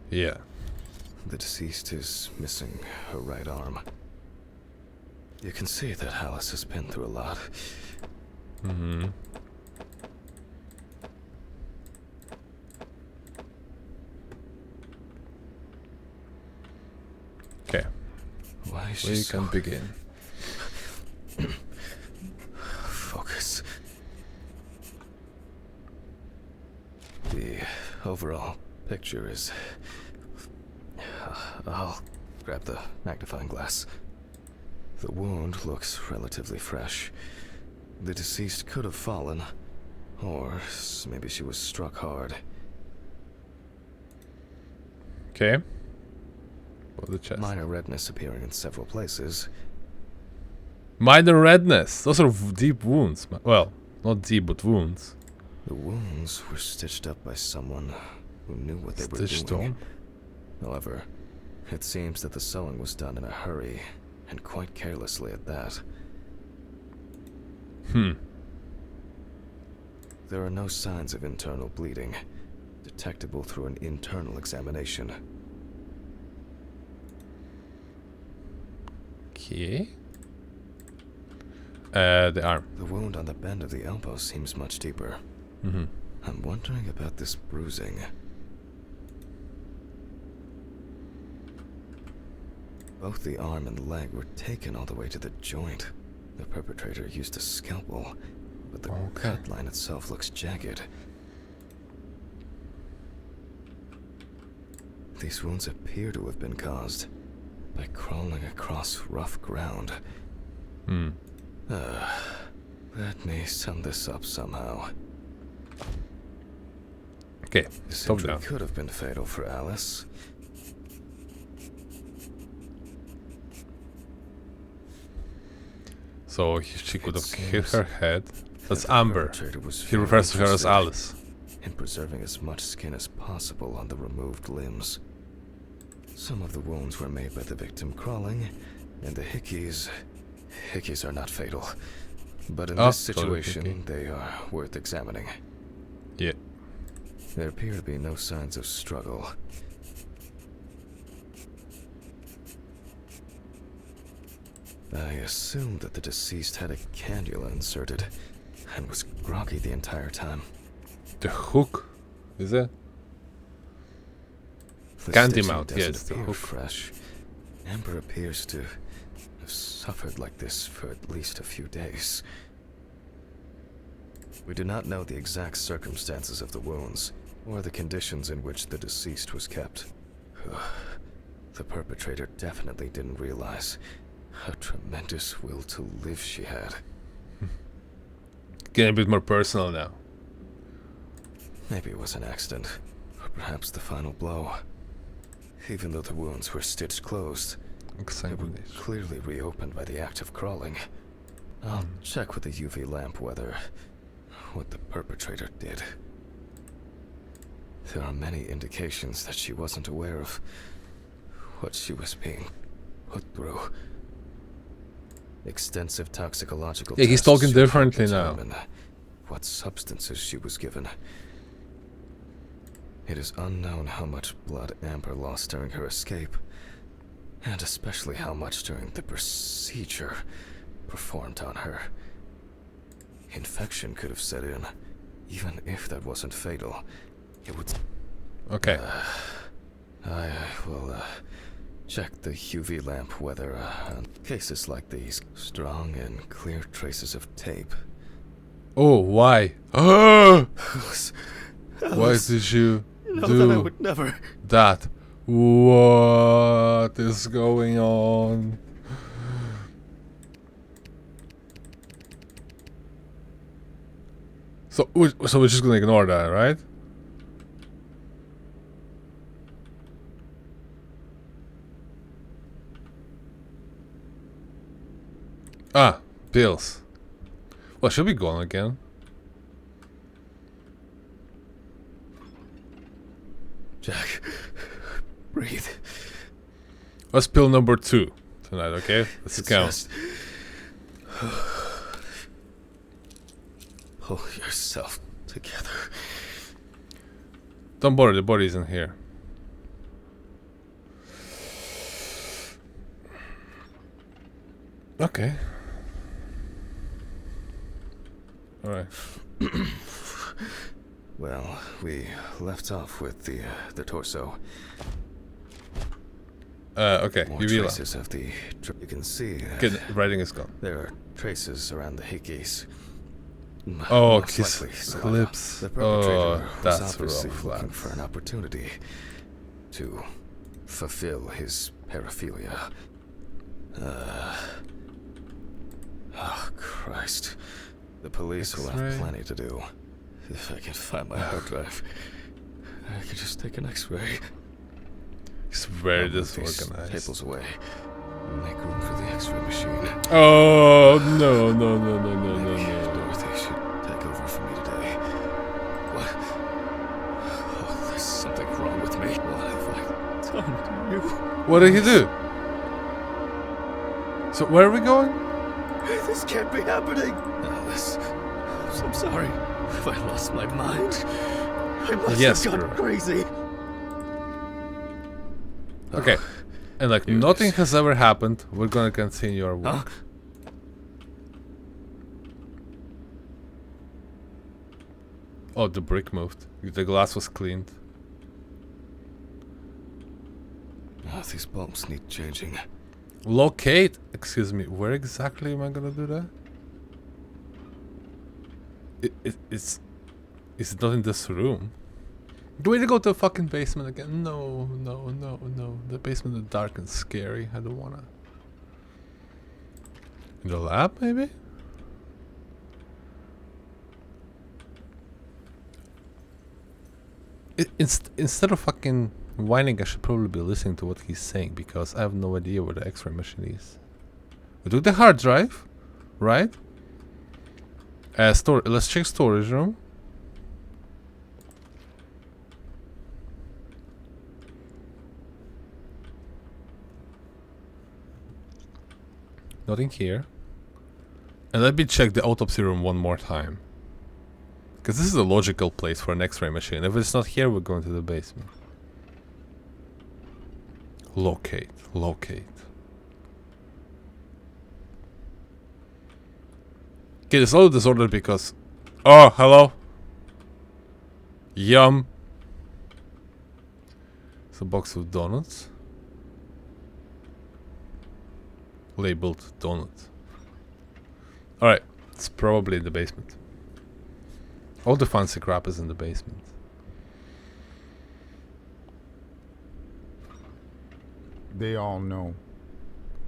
Yeah. The deceased is missing her right arm. You can see that Alice has been through a lot. Okay. Why is she We so... can begin. Focus. The overall picture is... I'll grab the magnifying glass. The wound looks relatively fresh. The deceased could have fallen, or maybe she was struck hard. Okay. For the chest. Minor redness appearing in several places. Minor redness. Those are deep wounds. Well, not deep, but wounds. The wounds were stitched up by someone who knew what they were Stitched doing. on? However, it seems that the sewing was done in a hurry, and quite carelessly at that. There are no signs of internal bleeding. detectable through an internal examination. Okay. The arm. The wound on the bend of the elbow seems much deeper. Mm-hmm. I'm wondering about this bruising. Both the arm and leg were taken all the way to the joint. The perpetrator used a scalpel, but the cut line itself looks jagged. These wounds appear to have been caused by crawling across rough ground. Hmm. Let me sum this up somehow. Okay, This stop injury down. could have been fatal for Alice. So she could It have hit seems her head. That's that the Amber. perpetrator was He very refers to her as interested Alice. in preserving as much skin as possible on the removed limbs. Some of the wounds were made by the victim crawling, and the hickeys are not fatal. But in this situation, they are worth examining. Yeah. There appear to be no signs of struggle. I assumed that the deceased had a cannula inserted and was groggy the entire time. The hook, is it? The Candy stitching mount, doesn't yes, the appear hook. fresh. Amber appears to have suffered like this for at least a few days. We do not know the exact circumstances of the wounds or the conditions in which the deceased was kept. The perpetrator definitely didn't realize how tremendous will to live she had. Getting a bit more personal now. Maybe it was an accident, or perhaps the final blow. Even though the wounds were stitched closed, they were clearly reopened by the act of crawling. I'll check with the UV lamp whether what the perpetrator did. There are many indications that she wasn't aware of what she was being put through. Extensive toxicological Yeah, he's tests talking should help differently now. determine what substances she was given. It is unknown how much blood Amber lost during her escape, and especially how much during the procedure performed on her. Infection could have set in. Even if that wasn't fatal, it would... Okay. I will check the UV lamp whether on cases like these, strong and clear traces of tape. Oh, why? Why Alice, did you know do that I would never... that? What is going on? So we're just gonna ignore that, right? Ah, bills. Well, should we go on again? Jack, breathe. What's pill number 2 tonight, okay? Let's It's count. just... Pull yourself together. Don't bother, the body isn't here. Okay. Alright. Well, we left off with the torso. Okay, More UV lamp. traces of the... You can see that Okay, the writing is gone. there are traces around the hickeys. Oh, Most kiss likely saliva. lips. The perpetrator Oh, was that's obviously rough, looking lads. for an opportunity to fulfill his paraphilia. Oh, Christ. The police will have X-ray. plenty to do. If I can find my hard drive, I can just take an X-ray. It's very I'll move these disorganized. tables away. Make room for the X-ray machine. Oh, no, no, no, no, no, no, Maybe no. Dorothy should take over for me today. What? Oh, there's something wrong with me. What have I done to you? What did he do? So, where are we going? This can't be happening. Alice, I'm sorry if I lost my mind. I must Yes, have gone bro. crazy. Okay. And like Here it nothing is. has ever happened. We're gonna continue our Huh? work. Oh, the brick moved. The glass was cleaned. Oh, these bulbs need changing. Locate. Excuse me. Where exactly am I gonna do that? It's not in this room. Do we need to go to the fucking basement again? No, no, no, no. The basement is dark and scary. I don't wanna. In the lab, maybe? Instead of fucking whining, I should probably be listening to what he's saying because I have no idea where the X-ray machine is. We took the hard drive, right? Let's check storage room. Nothing here. And let me check the autopsy room one more time. Because this is a logical place for an X-ray machine. If it's not here, we're going to the basement. Locate. Locate. Okay, it's a little disordered because... Oh, hello. Yum. It's a box of donuts. Labeled donut. Alright, it's probably in the basement. All the fancy crap is in the basement. They all know.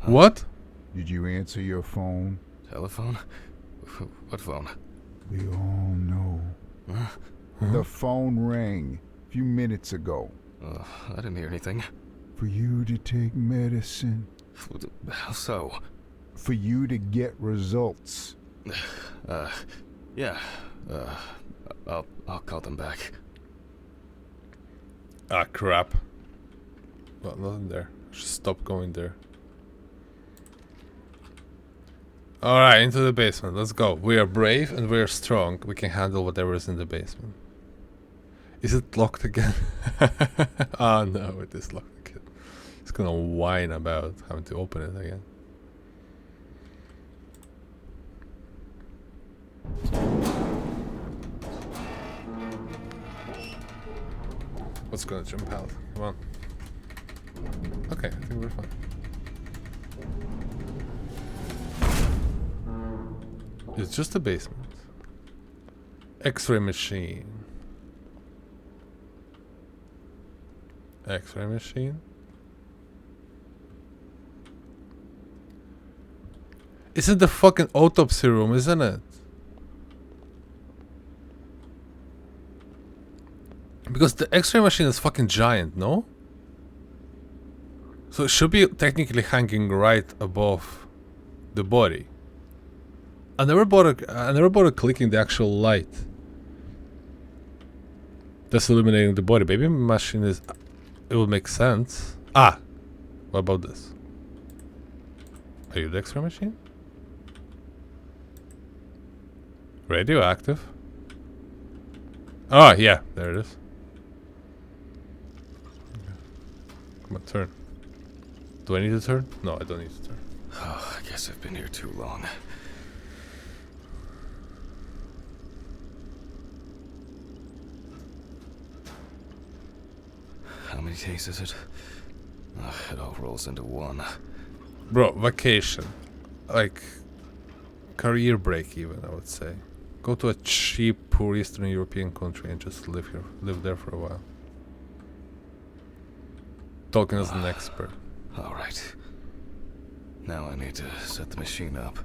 What? Did you answer your phone? Telephone? What phone? They all know. Huh? The phone rang a few minutes ago. I didn't hear anything. For you to take medicine. How so? For you to get results. Yeah. I'll call them back. Ah, crap. Well, nothing there. I should stop going there. Alright, into the basement. Let's go. We are brave and we are strong. We can handle whatever is in the basement. Is it locked again? Ah, no, it is locked again. It's gonna whine about having to open it again. What's gonna jump out? Come on. Okay, I think we're fine. It's just a basement. X-ray machine. X-ray machine? It's in the fucking autopsy room, isn't it? Because the X-ray machine is fucking giant, no? So it should be technically hanging right above the body. I never bothered clicking the actual light that's illuminating the body. Maybe machine is... It would make sense. Ah! What about this? Are you the X-ray machine? Radioactive? Oh, yeah. There it is. Come on, turn. Do I need to turn? No, I don't need to turn. Oh, I guess I've been here too long. How many days is it? It all rolls into one. Bro, vacation. Like, career break even, I would say. Go to a cheap, poor Eastern European country and just live here. Live there for a while. Talking as an expert. Alright. Now I need to set the machine up.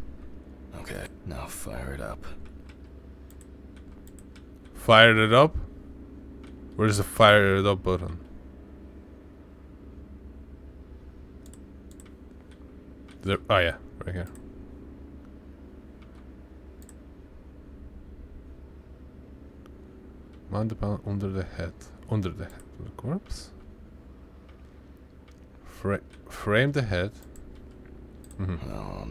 Okay, now fire it up. Fired it up? Where's the fire it up button? There, oh yeah, right here. Mount the panel under the head. Under the head of the corpse. Frame the head. Oh,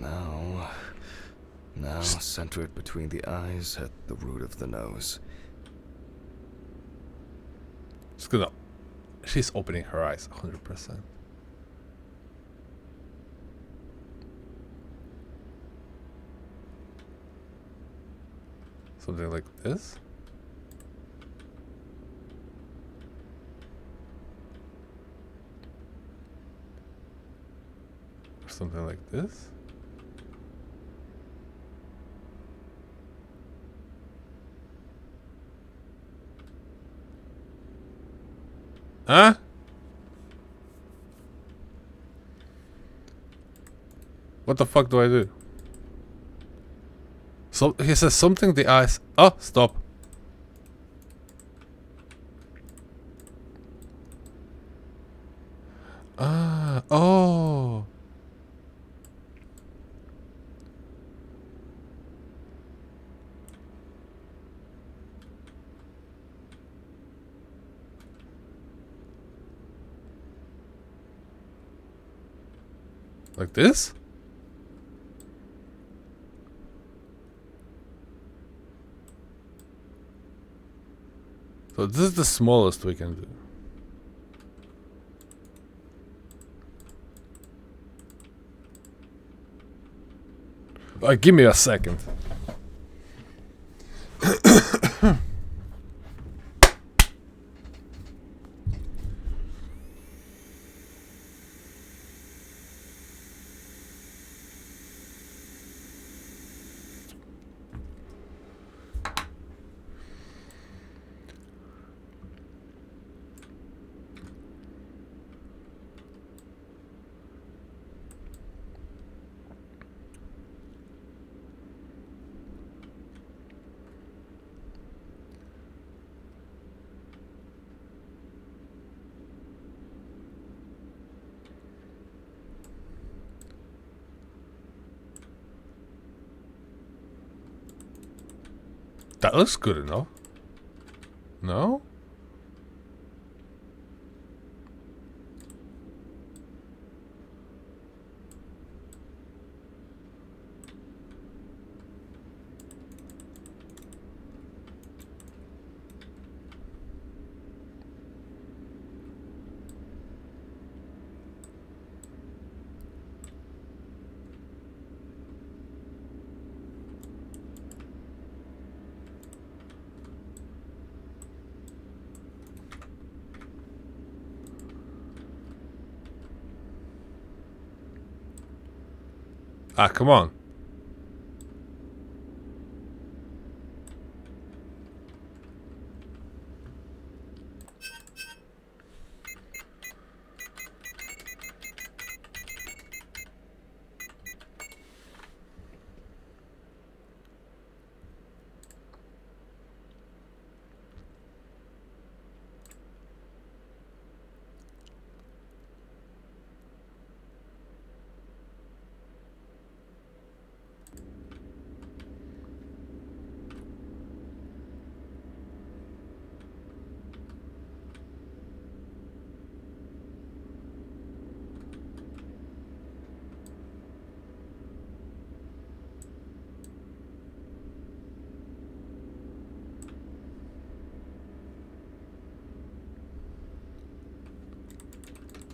now center it between the eyes at the root of the nose. It's gonna. She's opening her eyes 100%. Something like this. Or something like this. Huh? What the fuck do I do? So he says something the eyes. Oh, stop. Ah, oh. Like this? So this is the smallest we can do. Give me a second. That looks good enough. No? Ah, come on.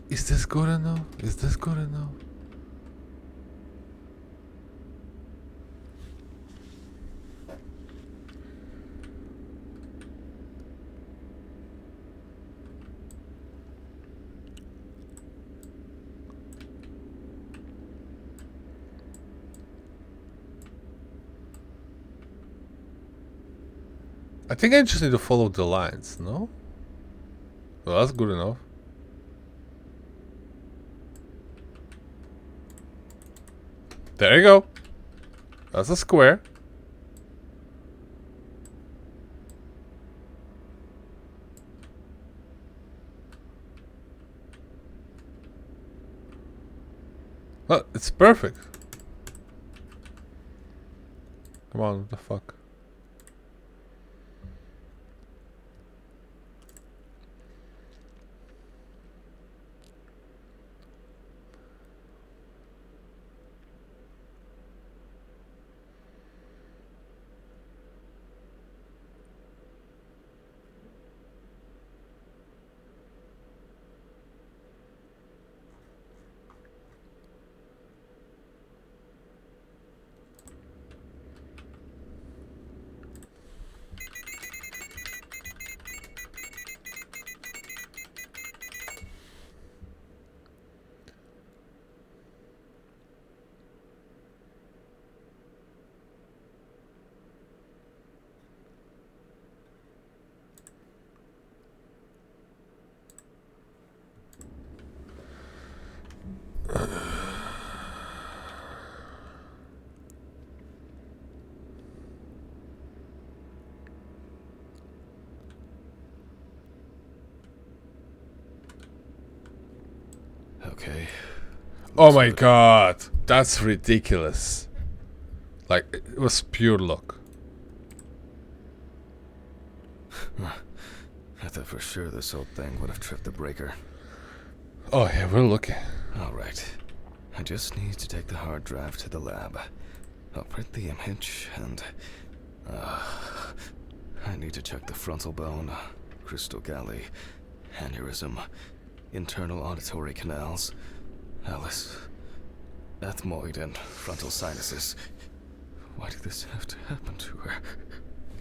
Is this good enough? Is this good enough? I think I just need to follow the lines, no? Well, that's good enough. There you go. That's a square. Well, it's perfect. Come on, what the fuck? Oh Looks my good. god, that's ridiculous. Like, it was pure luck. I thought for sure this old thing would have tripped the breaker. Oh yeah, we're lucky. Alright. I just need to take the hard drive to the lab. I'll print the image and... I need to check the frontal bone, crystal galley, aneurysm, internal auditory canals, Alice, ethmoid and frontal sinuses. Why did this have to happen to her?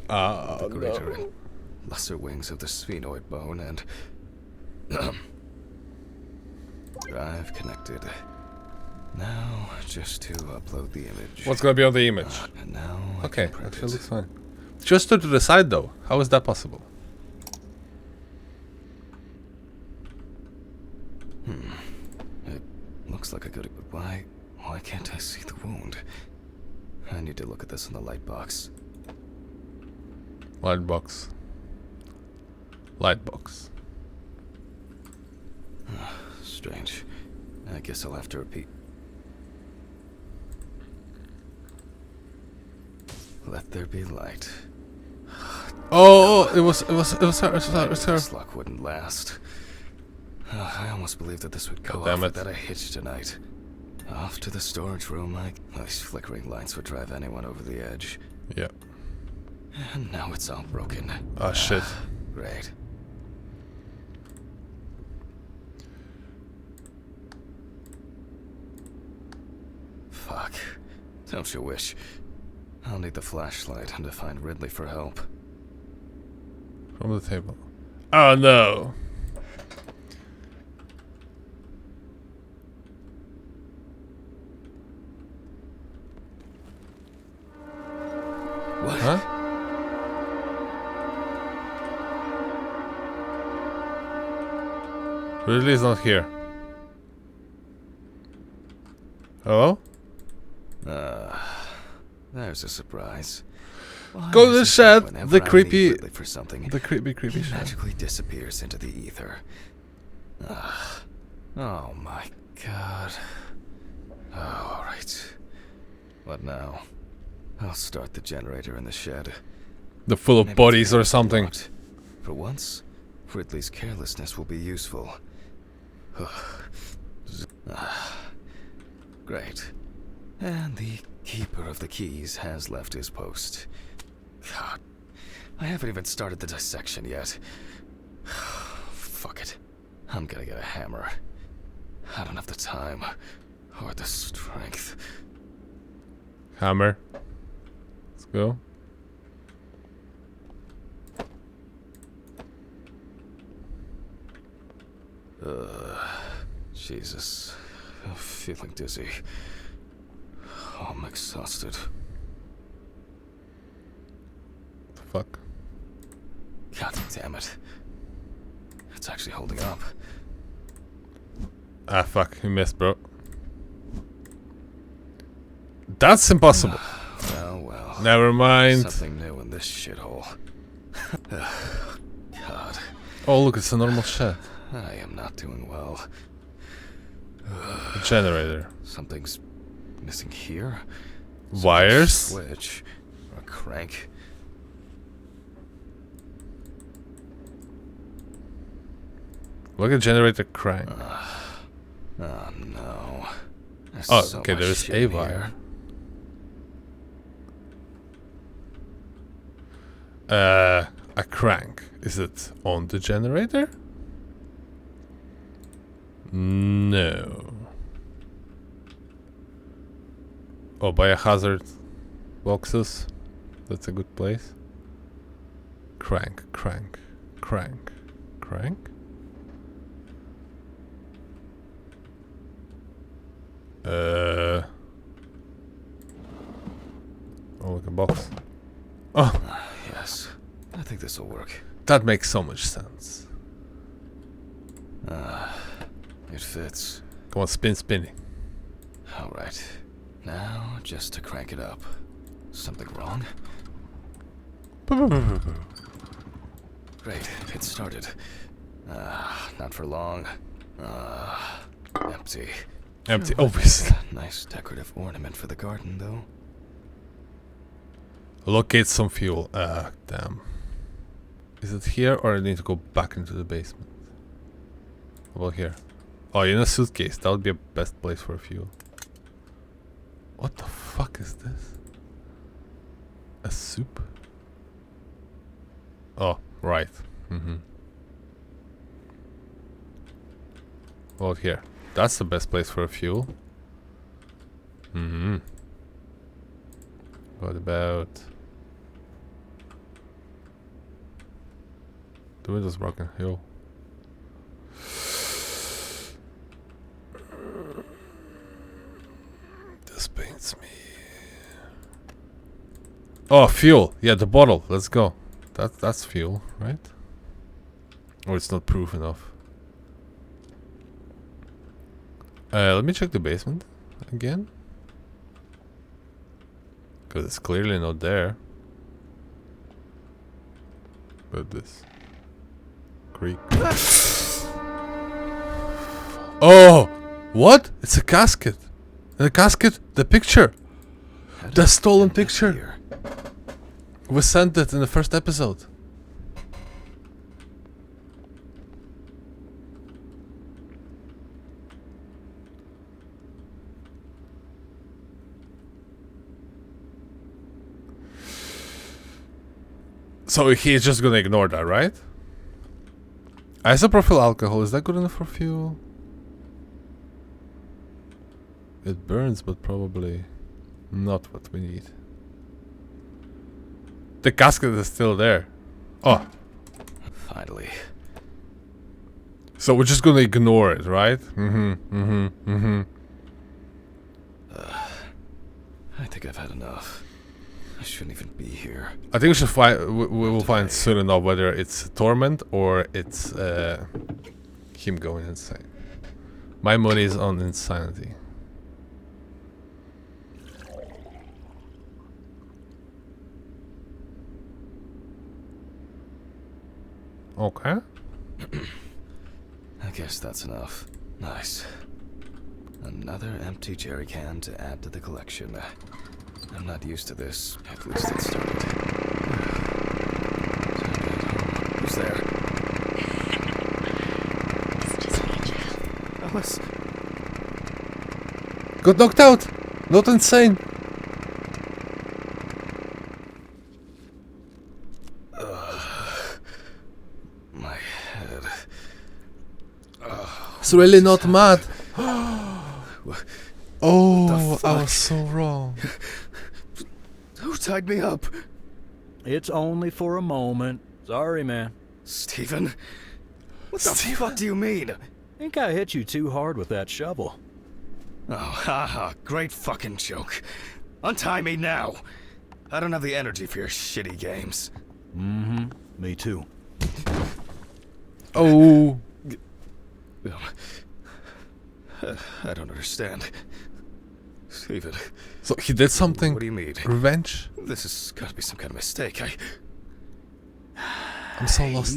The greater and lesser wings of the sphenoid bone and... Drive connected. Now, just to upload the image. What's gonna be on the image? And now I Okay, can print that looks it. fine. Just to the side though. How is that possible? It looks like a good... Why can't I see the wound? I need to look at this in the light box. Light box. Light box. Strange. I guess I'll have to repeat. Let there be light. Oh, it was her. This luck wouldn't last. I almost believed that this would go God damn off it. without a hitch tonight. Off to the storage room. These flickering lights would drive anyone over the edge. Yeah. And now it's all broken. Oh shit. Great. Fuck. Don't you wish? I'll need the flashlight and to find Ridley for help. From the table. Oh no. What? Huh? Ridley is not here. Hello? There's a surprise. Why Go to is the it shed, that whenever the I need creepy- Ridley for something, The creepy he shit. magically disappears into the ether. Oh my god. Oh, alright. What now? I'll start the generator in the shed. The full of Maybe bodies it's or something. locked. For once, Ridley's carelessness will be useful. Great. And the keeper of the keys has left his post. God, I haven't even started the dissection yet. Fuck it. I'm gonna get a hammer. I don't have the time or the strength. Hammer. Let's go. Jesus. I'm feeling dizzy. Oh, I'm exhausted. The fuck? God damn it. It's actually holding up. Ah fuck, you missed, bro. That's impossible. Well. Never mind. Something new in this shithole. God, Oh look, it's a normal shed. I am not doing well. A generator. Something's missing here. Wires? Switch. Or a crank. Look at generator crank. Oh no. There's Oh, so okay, much there's shit a in wire. here. A crank. Is it on the generator? No. Oh, biohazard boxes. That's a good place. Crank. Oh, look, a box. Oh, Yes. I think this will work. that makes so much sense. It fits. Come on, spinning. Alright. Now, just to crank it up. Something wrong? Great, it started. Not for long. Empty. Empty, Sure, obviously. Nice decorative ornament for the garden, though. Locate some fuel. Damn. Is it here or I need to go back into the basement? Well, here. Oh, in a suitcase. That would be a best place for fuel. What the fuck is this? A soup? Oh, right. Well, here. That's the best place for a fuel. What about... The window's broken. Yo. This pains me. Oh, fuel. Yeah, the bottle. Let's go. That's fuel, right? Or it's not proof enough. Let me check the basement again. Because it's clearly not there. But this. Creek. Oh! What? It's a casket. And the casket, the picture. The stolen picture. We sent it in the first episode. So he's just gonna ignore that, right? Isopropyl alcohol, is that good enough for fuel? It burns, but probably not what we need. The casket is still there. Oh. Finally. So we're just gonna ignore it, right? I think I've had enough. I shouldn't even be here. I think we should find. We will find soon enough whether it's torment or it's him going insane. My money is on insanity. Okay. I guess that's enough. Nice. Another empty jerry can to add to the collection. I'm not used to this. At least it started. Who's there? It's just me, Jeff. Alice. Got knocked out. Not insane. My head. It's really not mad. What Oh, the I fuck? was so wrong. Who tied me up? It's only for a moment. Sorry, man. Stephen? What the fuck do you mean? Think I hit you too hard with that shovel. Oh, haha. Great fucking joke. Untie me now. I don't have the energy for your shitty games. Me too. Oh. I don't understand. Stephen, So he did something. what do you mean? Revenge. This has got to be some kind of mistake. I'm so lost.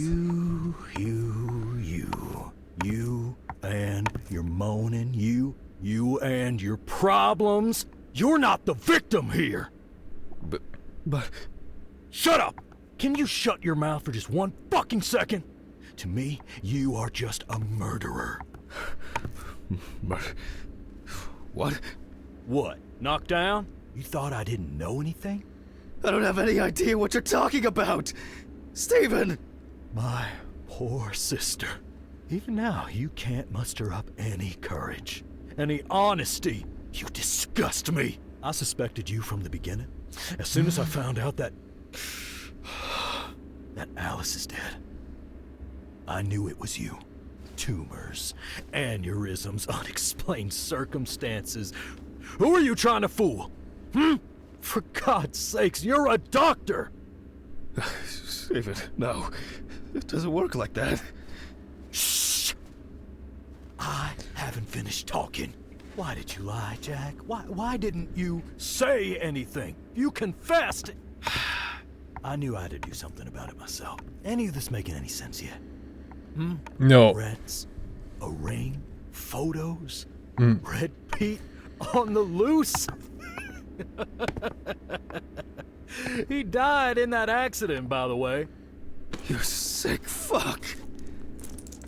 You and your moaning, you and your problems. You're not the victim here. But Shut up! Can you shut your mouth for just one fucking second? To me, you are just a murderer. what? What? Knocked down? You thought I didn't know anything? I don't have any idea what you're talking about. Stephen! My poor sister. Even now, you can't muster up any courage, any honesty. You disgust me. I suspected you from the beginning. As soon as I found out that Alice is dead, I knew it was you. Tumors, aneurysms, unexplained circumstances. Who are you trying to fool? For God's sakes, you're a doctor! Stephen, no. It doesn't work like that. Shh! I haven't finished talking. Why did you lie, Jack? Why didn't you say anything? You confessed! I knew I had to do something about it myself. Any of this making any sense yet? No. Threats? A ring? Photos? Red Pete on the loose. He died in that accident, by the way. You sick fuck.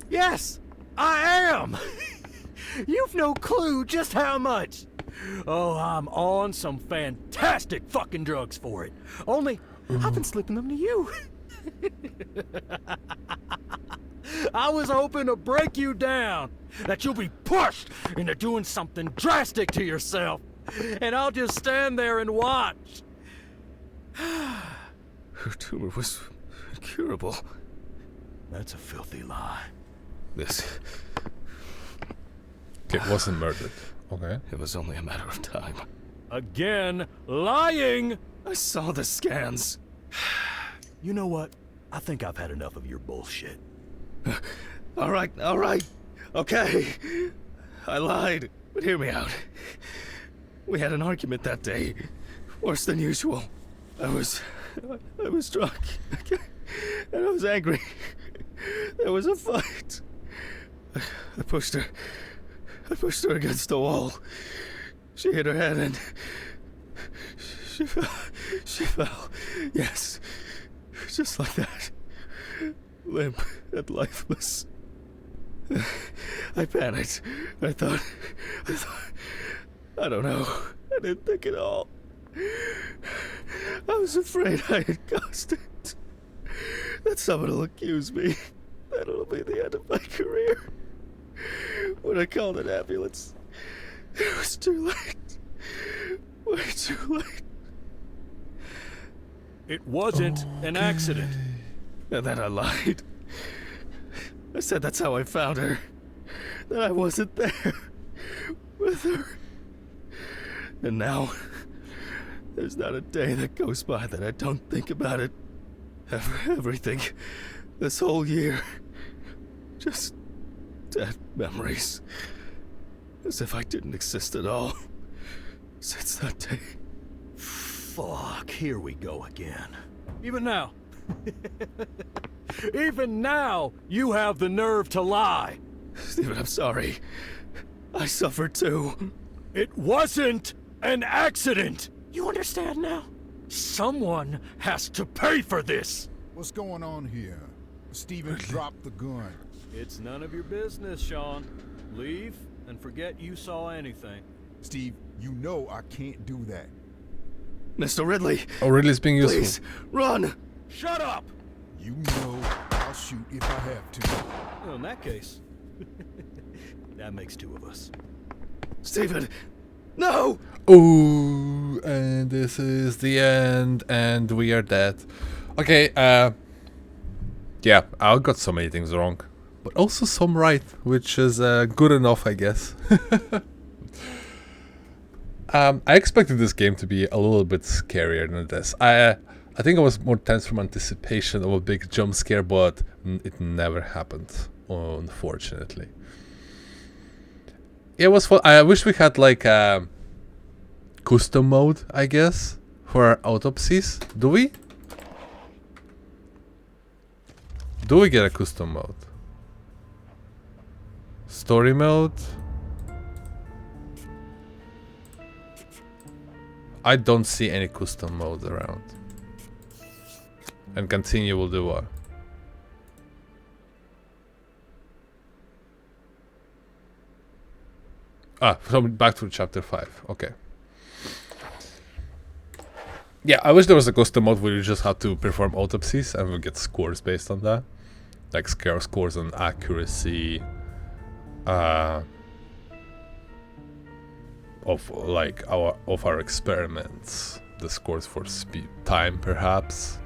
Yes, I am. You've no clue just how much. Oh, I'm on some fantastic fucking drugs for it. Only, I've been slipping them to you. I was hoping to break you down, that you'll be pushed into doing something drastic to yourself, and I'll just stand there and watch. Her tumor was incurable. That's a filthy lie. This... Okay, wasn't murdered. Okay. It was only a matter of time. Again, lying! I saw the scans. You know what? I think I've had enough of your bullshit. All right. Okay. I lied, but hear me out. We had an argument that day. Worse than usual. I was drunk. And I was angry. There was a fight. I pushed her against the wall. She hit her head and she fell. Yes. Just like that. Limp and lifeless. I panicked. I thought, I don't know. I didn't think at all. I was afraid I had caused it. That someone will accuse me. That'll be the end of my career. When I called an ambulance, it was too late. Way too late. It wasn't an accident. And then I lied. I said that's how I found her. That I wasn't there with her. And now, there's not a day that goes by that I don't think about it. Everything. This whole year. Just dead memories. As if I didn't exist at all. Since that day. Fuck, here we go again. Even now. Even now, you have the nerve to lie. Stephen, I'm sorry. I suffered too. It wasn't an accident. You understand now? Someone has to pay for this. What's going on here? Steven dropped the gun. It's none of your business, Sean. Leave and forget you saw anything. Steve, you know I can't do that. Mr. Ridley. Oh, Ridley's being useful. Please, run! Shut up! You know I'll shoot if I have to. Well, in that case, that makes two of us. Stephen, no! Ooh, and this is the end, and we are dead. Okay, yeah, I got so many things wrong, but also some right, which is good enough, I guess. I expected this game to be a little bit scarier than this. I think I was more tense from anticipation of a big jump scare, but it never happened, unfortunately. It was fun. I wish we had like a custom mode, I guess, for our autopsies. Do we? Do we get a custom mode? Story mode? I don't see any custom modes around. And continue will do what? Ah, so back to chapter 5. Okay. Yeah, I wish there was a custom mode where you just had to perform autopsies and we get scores based on that. Like scores on accuracy, of like our experiments, the scores for speed, time perhaps,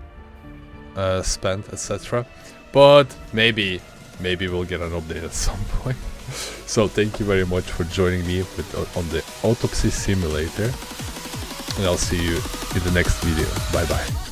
spent, etc. But maybe we'll get an update at some point. So thank you very much for joining me on the Autopsy Simulator, and I'll see you in the next video. Bye bye.